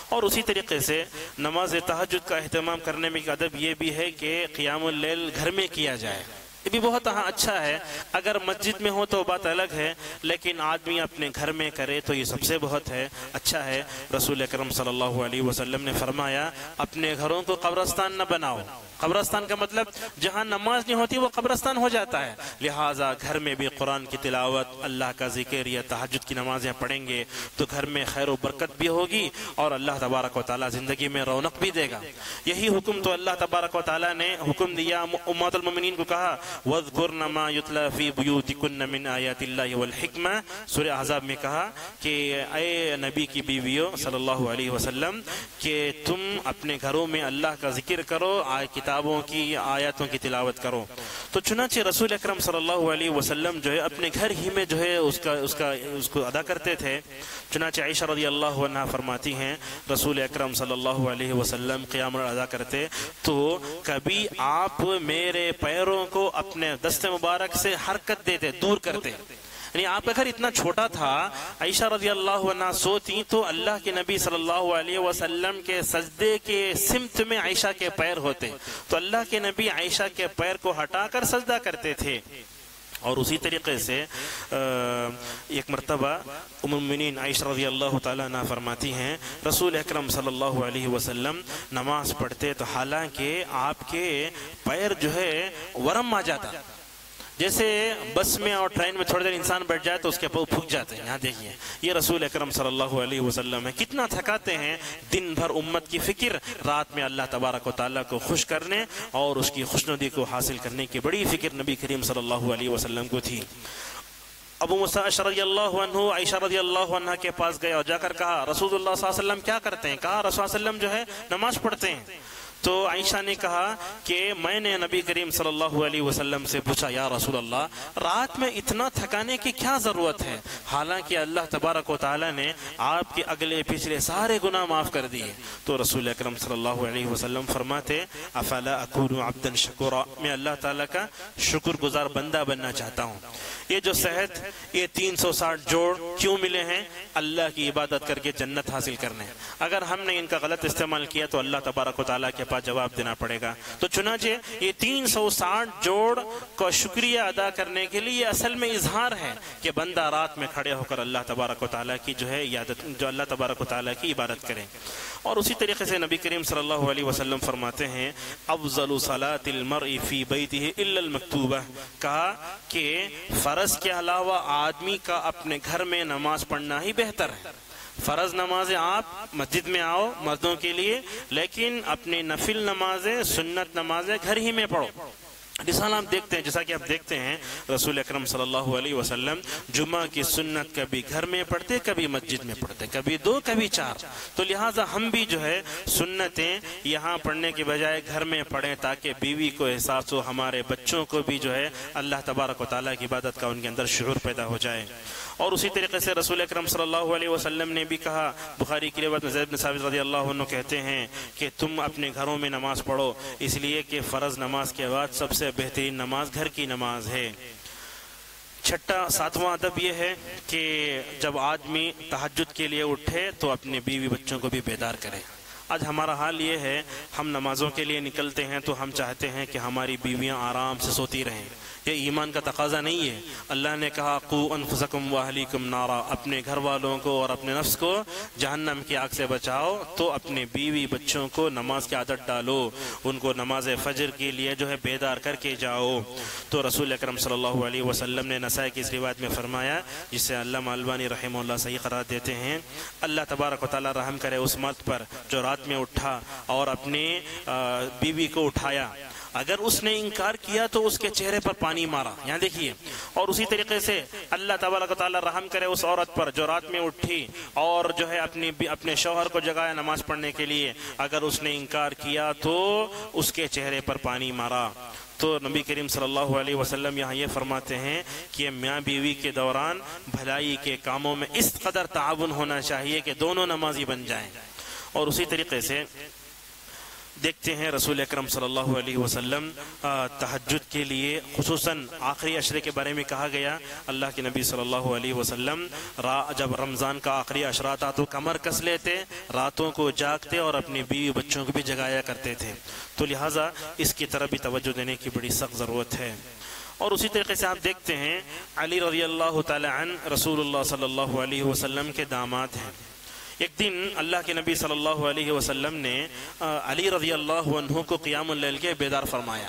اور اسی طریقے سے نماز تہجد کا اہتمام کرنے میں ادب یہ بھی ہے کہ قیام اللیل گھر میں کیا جائے. یہ بھی بہت اچھا ہے. اگر مسجد میں ہو تو بات الگ ہے، لیکن آدمی اپنے گھر میں کرے تو یہ سب سے بہت اچھا ہے. رسول اکرم صلی اللہ علیہ وسلم نے فرمایا اپنے گھروں کو قبرستان نہ بناؤ. قبرستان کا مطلب جہاں نماز نہیں ہوتی وہ قبرستان ہو جاتا ہے. لہٰذا گھر میں بھی قرآن کی تلاوت، اللہ کا ذکر یا تہجد کی نمازیں پڑھیں گے تو گھر میں خیر و برکت بھی ہوگی اور اللہ تبارک و تعالیٰ زندگی میں رونق بھی دے گا. یہی حکم تو اللہ تبارک و تعالیٰ نے حکم دیا امت المؤمنین کو، کہا وَاذْكُرْنَ مَا يُتْلَى فِي بُيُوتِكُنَّ مِنْ آيَاتِ اللَّهِ وَالْحِكْمَةِ. سورہ احزاب میں کہا کہ اے نبی کی بیویوں صلی اللہ علیہ وسلم کہ تم اپنے گھروں میں اللہ کا ذکر کرو، کتابوں کی آیاتوں کی تلاوت کرو. تو چنانچہ رسول اکرم صلی اللہ علیہ وسلم اپنے گھر ہی میں اس کو ادا کرتے تھے. چنانچہ عائشہ رضی اللہ عنہ فرماتی ہیں رسول اکرم صلی اللہ علیہ وسلم قیام ادا کرتے تو کبھی آپ میرے پیروں کو اپنے دست مبارک سے حرکت دیتے، دور کرتے. یعنی آپ کا گھر اتنا چھوٹا تھا، عائشہ رضی اللہ عنہ سوتی تو اللہ کے نبی صلی اللہ علیہ وسلم کے سجدے کے سمت میں عائشہ کے پیر ہوتے تو اللہ کے نبی عائشہ کے پیر کو ہٹا کر سجدہ کرتے تھے. اور اسی طریقے سے ایک مرتبہ ام المؤمنین عائشہ رضی اللہ تعالیٰ عنہ فرماتی ہیں رسول اکرم صلی اللہ علیہ وسلم نماز پڑھتے تو حالانکہ آپ کے پیر ورم آ جاتا. جیسے بس میں اور ٹرین میں تھوڑی دیر انسان بیٹھ جائے تو اس کے پاؤں پھک جاتے ہیں. یہاں دیکھیے یہ رسول اکرم صلی اللہ علیہ وسلم ہے، کتنا تھکاتے ہیں. دن بھر امت کی فکر، رات میں اللہ تبارک و تعالیٰ کو خوش کرنے اور اس کی خوشنودی کو حاصل کرنے کی بڑی فکر نبی کریم صلی اللہ علیہ وسلم کو تھی. ابو موسیٰ رضی اللہ عنہ عائشہ رضی اللہ عنہ کے پاس گئے اور جا کر کہا رسول اللہ صلی اللہ علیہ وسلم کیا کرتے ہیں؟ کہا رسول اللہ علیہ وسلم نماز پڑھتے ہیں. تو عائشہ نے کہا کہ میں نے نبی کریم صلی اللہ علیہ وسلم سے پوچھا یا رسول اللہ رات میں اتنا تھکانے کی کیا ضرورت ہے، حالانکہ اللہ تبارک و تعالیٰ نے آپ کے اگلے پچھلے سارے گناہ معاف کر دیے. تو رسول اکرم صلی اللہ علیہ وسلم فرماتے افلا اکون عبدا شکورا، میں اللہ تعالیٰ کا شکر گزار بندہ بننا چاہتا ہوں. یہ جو صحت، یہ 360 جوڑ کیوں ملے ہیں؟ اللہ کی عبادت کر کے جنت حاصل کرنے. اگر ہم نے ان کا غلط استعمال کیا تو اللہ تبارک و تعالیٰ کے پاس جواب دینا پڑے گا. تو چنانچہ یہ 360 جوڑ کو شکریہ ادا کرنے کے لیے اصل میں اظہار ہے کہ بندہ رات میں کھڑے ہو کر اللہ تبارک و تعالیٰ کی اللہ تبارک و تعالیٰ کی عبادت کرے. اور اسی طریقے سے نبی کریم صلی اللہ علیہ وسلم فرماتے ہیں افضل صلاة المرء فی بیتہ الا المکتوبہ، کہا کہ فرض کے علاوہ آدمی کا اپنے گھر میں نماز پڑھنا ہی بہتر ہے. فرض نمازیں آپ مسجد میں آؤ مردوں کے لیے، لیکن اپنی نفل نمازیں سنت نمازیں گھر ہی میں پڑھو. مثال آپ دیکھتے ہیں، جیسا کہ آپ دیکھتے ہیں رسول اکرم صلی اللہ علیہ وسلم جمعہ کی سنت کبھی گھر میں پڑھتے، کبھی مسجد میں پڑھتے، کبھی 2 کبھی 4. تو لہٰذا ہم بھی جو ہے سنتیں یہاں پڑھنے کے بجائے گھر میں پڑھیں، تاکہ بیوی کو احساس ہو، ہمارے بچوں کو بھی جو ہے اللہ تبارک و تعالیٰ کی عبادت کا ان کے اندر شعور پیدا ہو جائے. اور اسی طریقے سے رسول اکرم صلی اللہ علیہ وسلم نے بھی کہا، بخاری کی روایت میں زید بن ثابت رضی اللہ عنہ کہتے ہیں کہ تم اپنے گھروں میں نماز پڑھو، اس لیے کہ فرض نماز کے بعد سب سے بہترین نماز گھر کی نماز ہے. 7واں ادب یہ ہے کہ جب آدمی تہجد کے لیے اٹھے تو اپنے بیوی بچوں کو بھی بیدار کرے. آج ہمارا حال یہ ہے، ہم نمازوں کے لیے نکلتے ہیں تو ہم چاہتے ہیں کہ ہماری بیویاں آرام سے سوتی رہیں. یہ ایمان کا تقاضا نہیں ہے. اللہ نے کہا قو انفسکم واہلیکم نارا، اپنے گھر والوں کو اور اپنے نفس کو جہنم کی آگ سے بچاؤ. تو اپنے بیوی بچوں کو نماز کی عادت ڈالو، ان کو نماز فجر کے لیے جو ہے بیدار کر کے جاؤ. تو رسول اکرم صلی اللہ علیہ وسلم نے نسائی کی اس روایت میں فرمایا، جسے علامہ البانی رحمہ اللہ صحیح قرار دیتے ہیں، اللہ تبارک و تعالی رحم کرے اس مرد پر جو رات میں اٹھا اور اپنی بیوی کو اٹھایا. اگر اس نے انکار کیا تو اس کے چہرے پر پانی مارا. یہاں دیکھیے. اور اسی طریقے سے اللہ تبارک و تعالی رحم کرے اس عورت پر جو رات میں اٹھی اور جو ہے اپنے شوہر کو جگایا نماز پڑھنے کے لیے. اگر اس نے انکار کیا تو اس کے چہرے پر پانی مارا. تو نبی کریم صلی اللہ علیہ وسلم یہاں یہ فرماتے ہیں کہ میاں بیوی کے دوران بھلائی کے کاموں میں اس قدر تعاون ہونا چاہیے کہ دونوں نمازی بن جائیں. اور اسی طریقے سے دیکھتے ہیں رسول اکرم صلی اللہ علیہ وسلم تہجد کے لیے خصوصاً آخری عشرے کے بارے میں کہا گیا. اللہ کے نبی صلی اللہ علیہ وسلم جب رمضان کا آخری عشرہ تھا تو کمر کس لیتے، راتوں کو جاگتے اور اپنی بیوی بچوں کو بھی جگایا کرتے تھے. تو لہٰذا اس کی طرف بھی توجہ دینے کی بڑی سخت ضرورت ہے. اور اسی طریقے سے آپ دیکھتے ہیں علی رضی اللہ تعالی عنہ رسول اللہ صلی اللہ علیہ وسلم کے داماد ہیں. ایک دن اللہ کے نبی صلی اللہ علیہ وسلم نے علی رضی اللہ عنہ کو قیام اللیل کے بیدار فرمایا.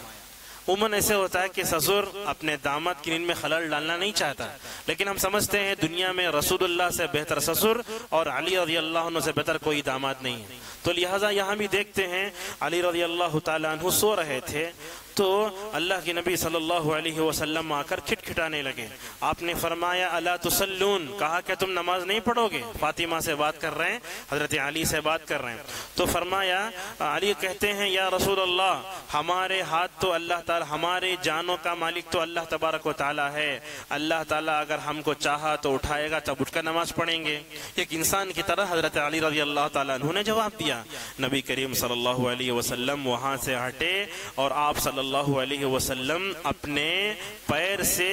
عموماً ایسے ہوتا ہے کہ سسر اپنے داماد کی نیند میں خلل ڈالنا نہیں چاہتا، لیکن ہم سمجھتے ہیں دنیا میں رسول اللہ سے بہتر سسر اور علی رضی اللہ عنہ سے بہتر کوئی داماد نہیں ہے. تو لہٰذا یہاں بھی دیکھتے ہیں علی رضی اللہ تعالیٰ عنہ سو رہے تھے تو اللہ کے نبی صلی اللہ علیہ وسلم آ کر کھٹکھٹانے لگے. آپ نے فرمایا الا تصلون، کہا کہ تم نماز نہیں پڑھو گے. فاطمہ سے بات کر رہے ہیں، حضرت علی سے بات کر رہے ہیں. تو فرمایا، علی کہتے ہیں یا رسول اللہ ہمارے ہاتھ تو اللہ تعالی، ہمارے جانوں کا مالک تو اللہ تبارک و تعالی ہے. اللہ تعالیٰ اگر ہم کو چاہا تو اٹھائے گا، تب اٹھ کر نماز پڑھیں گے. ایک انسان کی طرح حضرت علی رضی اللہ تعالیٰ عنہ نے جواب دیا. نبی کریم صلی اللہ علیہ وسلم وہاں سے ہٹے اور آپ صلی اللہ علیہ وسلم اپنے پیر سے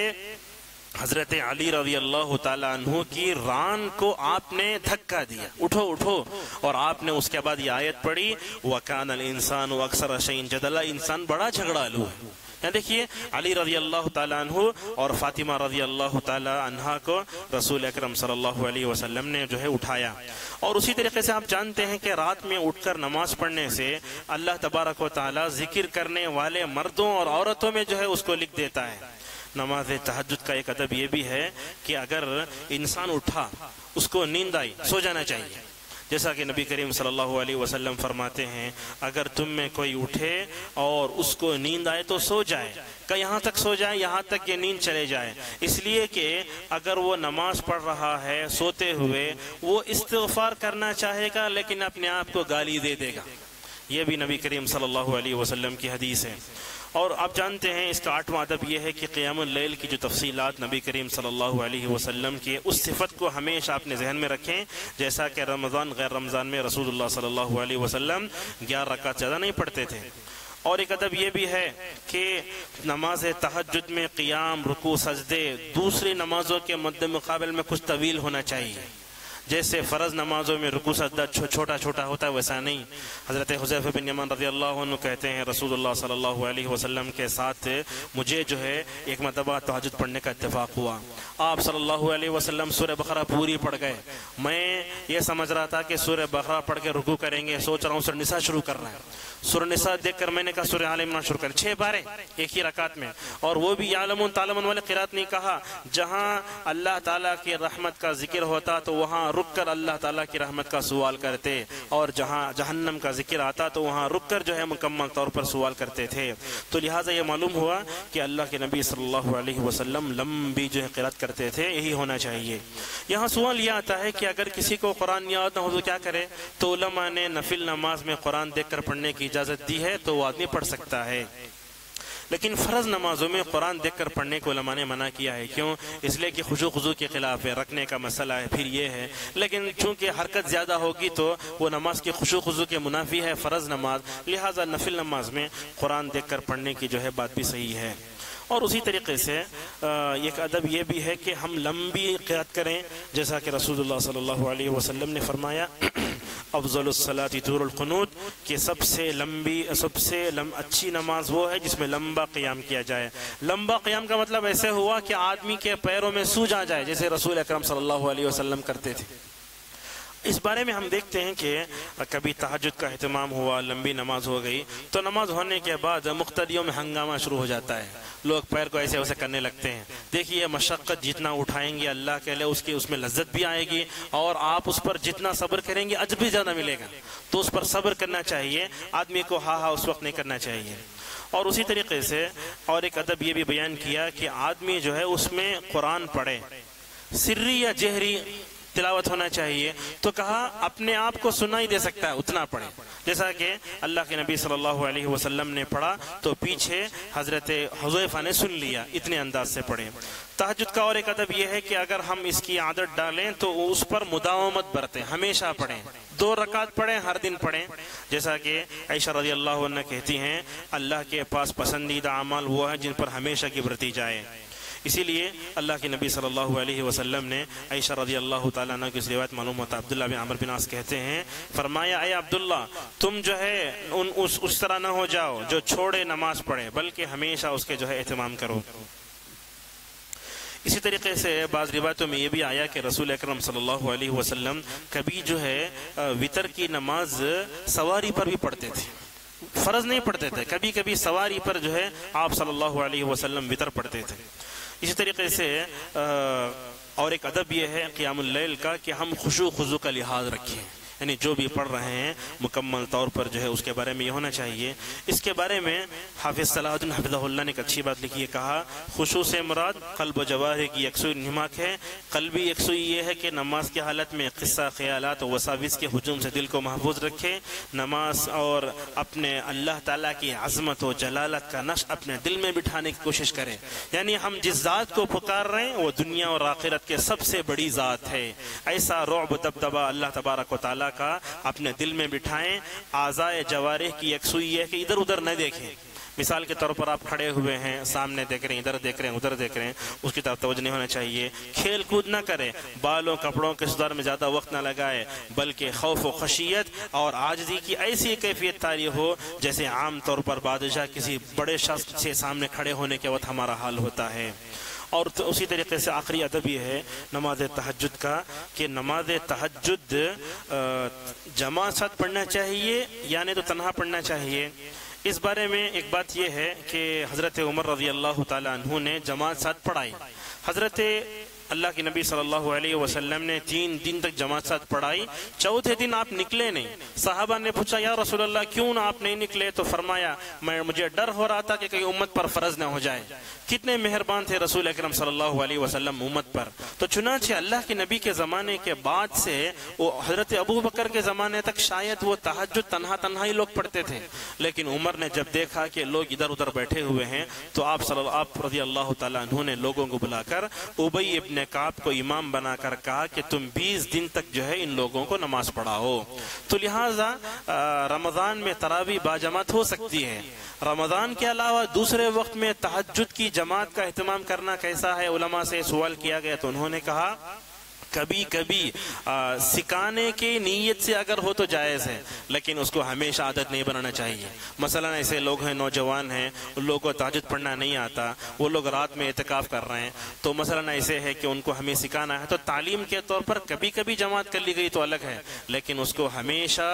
حضرت علی رضی اللہ تعالیٰ عنہ کی ران کو آپ نے دھکا دیا، اٹھو اٹھو. اور آپ نے اس کے بعد یہ آیت پڑھی وَكَانَ الْإِنسَانُ أَكْثَرَ شَيْءٍ جَدَلًا، انسان بڑا جھگڑالو ہے. یہاں دیکھیے علی رضی اللہ تعالیٰ عنہ اور فاطمہ رضی اللہ تعالیٰ عنہ کو رسول اکرم صلی اللہ علیہ وسلم نے جو ہے اٹھایا. اور اسی طریقے سے آپ جانتے ہیں کہ رات میں اٹھ کر نماز پڑھنے سے اللہ تبارک و تعالیٰ ذکر کرنے والے مردوں اور عورتوں میں جو ہے اس کو لکھ دیتا ہے. نماز تہجد کا ایک ادب یہ بھی ہے کہ اگر انسان اٹھا، اس کو نیند آئی، سو جانا چاہیے. جیسا کہ نبی کریم صلی اللہ علیہ وسلم فرماتے ہیں اگر تم میں کوئی اٹھے اور اس کو نیند آئے تو سو جائے، کہ یہاں تک سو جائے یہاں تک یہ نیند چلے جائے. اس لیے کہ اگر وہ نماز پڑھ رہا ہے سوتے ہوئے، وہ استغفار کرنا چاہے گا لیکن اپنے آپ کو گالی دے دے گا. یہ بھی نبی کریم صلی اللہ علیہ وسلم کی حدیث ہے. اور آپ جانتے ہیں اس کا 8واں ادب یہ ہے کہ قیام اللیل کی جو تفصیلات نبی کریم صلی اللہ علیہ وسلم کی اس صفت کو ہمیشہ اپنے ذہن میں رکھیں. جیسا کہ رمضان غیر رمضان میں رسول اللہ صلی اللہ علیہ وسلم 11 رکعت زیادہ نہیں پڑھتے تھے. اور ایک ادب یہ بھی ہے کہ نماز تہجد میں قیام، رکوع، سجدے دوسری نمازوں کے مد مقابل میں کچھ طویل ہونا چاہیے. جیسے فرض نمازوں میں رکوع سجدہ چھوٹا چھوٹا ہوتا ہے ویسا نہیں. حضرت حذیفہ بن یمان رضی اللہ عنہ کہتے ہیں رسول اللہ صلی اللہ علیہ وسلم کے ساتھ مجھے جو ہے ایک مرتبہ تہجد پڑھنے کا اتفاق ہوا. آپ صلی اللہ علیہ وسلم سورہ بقرہ پوری پڑھ گئے. میں یہ سمجھ رہا تھا کہ سورہ بقرہ پڑھ کے رکوع کریں گے, سوچ رہا ہوں سورہ نساء شروع کرنا ہے. سورہ نساء دیکھ کر میں نے کہا سورہ آل عمران شروع کریں. 6 بارے ایک ہی رکعت میں, اور وہ بھی یعلمون تعلمون والے قرات نہیں کہا. جہاں اللہ تعالیٰ کی رحمت کا ذکر ہوتا تو وہاں رک کر اللہ تعالیٰ کی رحمت کا سوال کرتے, اور جہاں جہنم کا ذکر آتا تو وہاں رک کر جو ہے مکمل طور پر سوال کرتے تھے. تو لہٰذا یہ معلوم ہوا کہ اللہ کے نبی صلی اللہ علیہ وسلم لمبی جو ہے قرات کرتے تھے, یہی ہونا چاہیے. یہاں سوال یہ آتا ہے کہ اگر کسی کو قرآن یاد نہ ہو تو کیا کرے؟ تو علماء نے نفل نماز میں قرآن دیکھ کر پڑھنے کی اجازت دی ہے, تو وہ آدمی پڑھ سکتا ہے. لیکن فرض نمازوں میں قرآن دیکھ کر پڑھنے کو علماء نے منع کیا ہے. کیوں؟ اس لیے کہ خشوع خضوع کے خلاف ہے, رکھنے کا مسئلہ ہے, پھر یہ ہے. لیکن چونکہ حرکت زیادہ ہوگی تو وہ نماز کی خشوع خضوع کے منافی ہے فرض نماز, لہٰذا نفل نماز میں قرآن دیکھ کر پڑھنے کی جو ہے بات بھی صحیح ہے. اور اسی طریقے سے ایک ادب یہ بھی ہے کہ ہم لمبی قرات کریں, جیسا کہ رسول اللہ صلی اللہ علیہ وسلم نے فرمایا افضل الصلاۃ طول القنوت, کہ سب سے اچھی نماز وہ ہے جس میں لمبا قیام کیا جائے. لمبا قیام کا مطلب ایسے ہوا کہ آدمی کے پیروں میں سوج آ جائے, جیسے رسول اکرم صلی اللہ علیہ وسلم کرتے تھے. اس بارے میں ہم دیکھتے ہیں کہ کبھی تہجد کا اہتمام ہوا, لمبی نماز ہو گئی, تو نماز ہونے کے بعد مقتدیوں میں ہنگامہ شروع ہو جاتا ہے. لوگ پیر کو ایسے ویسے کرنے لگتے ہیں. دیکھیے مشقت جتنا اٹھائیں گے اللہ کے لیے اس میں لذت بھی آئے گی, اور آپ اس پر جتنا صبر کریں گے اجر بھی زیادہ ملے گا. تو اس پر صبر کرنا چاہیے آدمی کو, ہاں اس وقت نہیں کرنا چاہیے. اور اسی طریقے سے اور ایک ادب یہ بھی بیان کیا کہ آدمی جو ہے اس میں قرآن پڑھے, سری یا جہری تلاوت ہونا چاہیے. تو کہا اپنے آپ کو سنا ہی دے سکتا ہے اتنا پڑھے, جیسا کہ اللہ کے نبی صلی اللہ علیہ وسلم نے پڑھا تو پیچھے حضرت حذیفہ نے سن لیا, اتنے انداز سے پڑھے. تہجد کا اور ایک ادب یہ ہے کہ اگر ہم اس کی عادت ڈالیں تو اس پر مداومت برتیں, ہمیشہ پڑھیں, 2 رکعت پڑھیں, ہر دن پڑھیں. جیسا کہ عائشہ رضی اللہ عنہ کہتی ہیں اللہ کے پاس پسندیدہ اعمال وہ ہیں جن پر ہمیشہ کی برتی جائے. اسی لیے اللہ کے نبی صلی اللہ علیہ وسلم نے عائشہ رضی اللہ تعالیٰ عنہ کی اس روایت معلوم ہوتا, عبداللہ بن عمرو بن عاص کہتے ہیں, فرمایا اے عبداللہ تم جو ہے اس طرح نہ ہو جاؤ جو چھوڑے نماز پڑھے, بلکہ ہمیشہ اس کے جو ہے اہتمام کرو. اسی طریقے سے بعض روایتوں میں یہ بھی آیا کہ رسول اکرم صلی اللہ علیہ وسلم کبھی جو ہے وتر کی نماز سواری پر بھی پڑھتے تھے, فرض نہیں پڑھتے تھے. کبھی کبھی سواری پر جو ہے آپ صلی اللہ علیہ وسلم وتر پڑھتے تھے. اسی طریقے سے اور ایک ادب یہ ہے قیام اللیل کا کہ ہم خشوع خضوع کا لحاظ رکھیں, یعنی جو بھی پڑھ رہے ہیں مکمل طور پر جو ہے اس کے بارے میں یہ ہونا چاہیے. اس کے بارے میں حافظ صلاح الدین حفظہ اللہ نے ایک اچھی بات لکھی ہے, کہا خشوع سے مراد قلب و جوارح کی یکسوئی انہماک ہے. قلبی یکسوئی یہ ہے کہ نماز کی حالت میں قصہ خیالات و وساوس کے ہجوم سے دل کو محفوظ رکھے, نماز اور اپنے اللہ تعالیٰ کی عظمت و جلالت کا نقش اپنے دل میں بٹھانے کی کوشش کریں. یعنی ہم جس ذات کو پکار رہے ہیں وہ دنیا اور آخرت کے سب سے بڑی ذات ہے. ایسا رعب دبدبہ اللہ تبارک و تعالیٰ کا اپنے دل میں بٹھائیں. اعضائے جوارح کی یکسوئی ہے کہ ادھر ادھر نہ دیکھیں. مثال کے طور پر آپ کھڑے ہوئے ہیں, سامنے دیکھ رہے ہیں, ادھر دیکھ رہے ہیں, ادھر دیکھ رہے ہیں, اس کی طرف توجہ نہیں ہونا چاہیے. کھیل کود نہ کریں, بالوں کپڑوں کے سدھار میں زیادہ وقت نہ لگائے, بلکہ خوف و خشیت اور عاجزی کی ایسی کیفیت طاری ہو جیسے عام طور پر بادشاہ کسی بڑے شخص سے سامنے کھڑے ہونے کے وقت ہمارا حال ہوتا ہے. اور اسی طریقے سے آخری ادب یہ ہے نماز تہجد کا کہ نماز تہجد جماعت ساتھ پڑھنا چاہیے یعنی تو تنہا پڑھنا چاہیے. اس بارے میں ایک بات یہ ہے کہ حضرت عمر رضی اللہ تعالیٰ عنہ نے جماعت ساتھ پڑھائی. حضرت اللہ کے نبی صلی اللہ علیہ وسلم نے 3 دن تک جماعت ساتھ پڑھائی. چوتھے دن آپ نکلے نہیں. صحابہ نے پوچھا یا رسول اللہ کیوں نہ آپ نہیں نکلے؟ تو فرمایا مجھے ڈر ہو رہا تھا کہ کہیں امت پر فرض نہ ہو جائے. کتنے مہربان تھے رسول اکرم صلی اللہ علیہ وسلم امت پر. تو چنانچہ اللہ کے نبی کے زمانے کے بعد سے وہ حضرت ابو بکر کے زمانے تک شاید وہ تہجد تنہا ہی لوگ پڑھتے تھے. لیکن عمر نے جب دیکھا کہ لوگ ادھر ادھر بیٹھے ہوئے ہیں تو آپ رضی اللہ تعالیٰ عنہ نے لوگوں کو بلا کر ابی ابن کعب کو امام بنا کر کہا کہ تم 20 دن تک جو ہے ان لوگوں کو نماز پڑھاؤ. تو لہٰذا رمضان میں تراویح باجماعت ہو سکتی ہے. رمضان کے علاوہ دوسرے وقت میں تہجد کی جماعت کا اہتمام کرنا کیسا ہے؟ علماء سے سوال کیا گیا تو انہوں نے کہا کبھی کبھی سکھانے کی نیت سے اگر ہو تو جائز ہے، لیکن اس کو ہمیشہ عادت نہیں بنانا چاہیے۔ مثلا ایسے لوگ ہیں، نوجوان ہیں، ان لوگوں کو تہجد پڑھنا نہیں آتا، وہ لوگ رات میں اعتکاف کر رہے ہیں، تو مثلا ایسے ہے کہ ان کو ہمیں سکھانا ہے، تو تعلیم کے طور پر کبھی کبھی جماعت کر لی گئی تو الگ ہے، لیکن اس کو ہمیشہ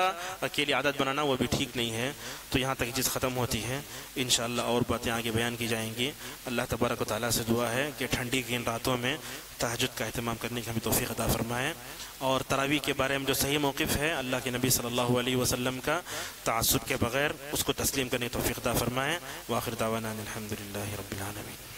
کے لیے عادت بنانا وہ بھی ٹھیک نہیں ہے۔ تو یہاں تک یہ چیز ختم ہوتی ہے، انشاءاللہ اور باتیں آگے بیان کی جائیں گی۔ اللہ تبارک و تعالیٰ سے دعا ہے کہ ٹھنڈی کی ان راتوں میں تہجد کا اہتمام کرنے کی ہمیں توفیق عطا فرمائے، اور تراویح کے بارے میں جو صحیح موقف ہے اللہ کے نبی صلی اللہ علیہ وسلم کا، تعصب کے بغیر اس کو تسلیم کرنے کی توفیق عطا فرمائے۔ وآخر دعوانا الحمدللہ رب العالمین۔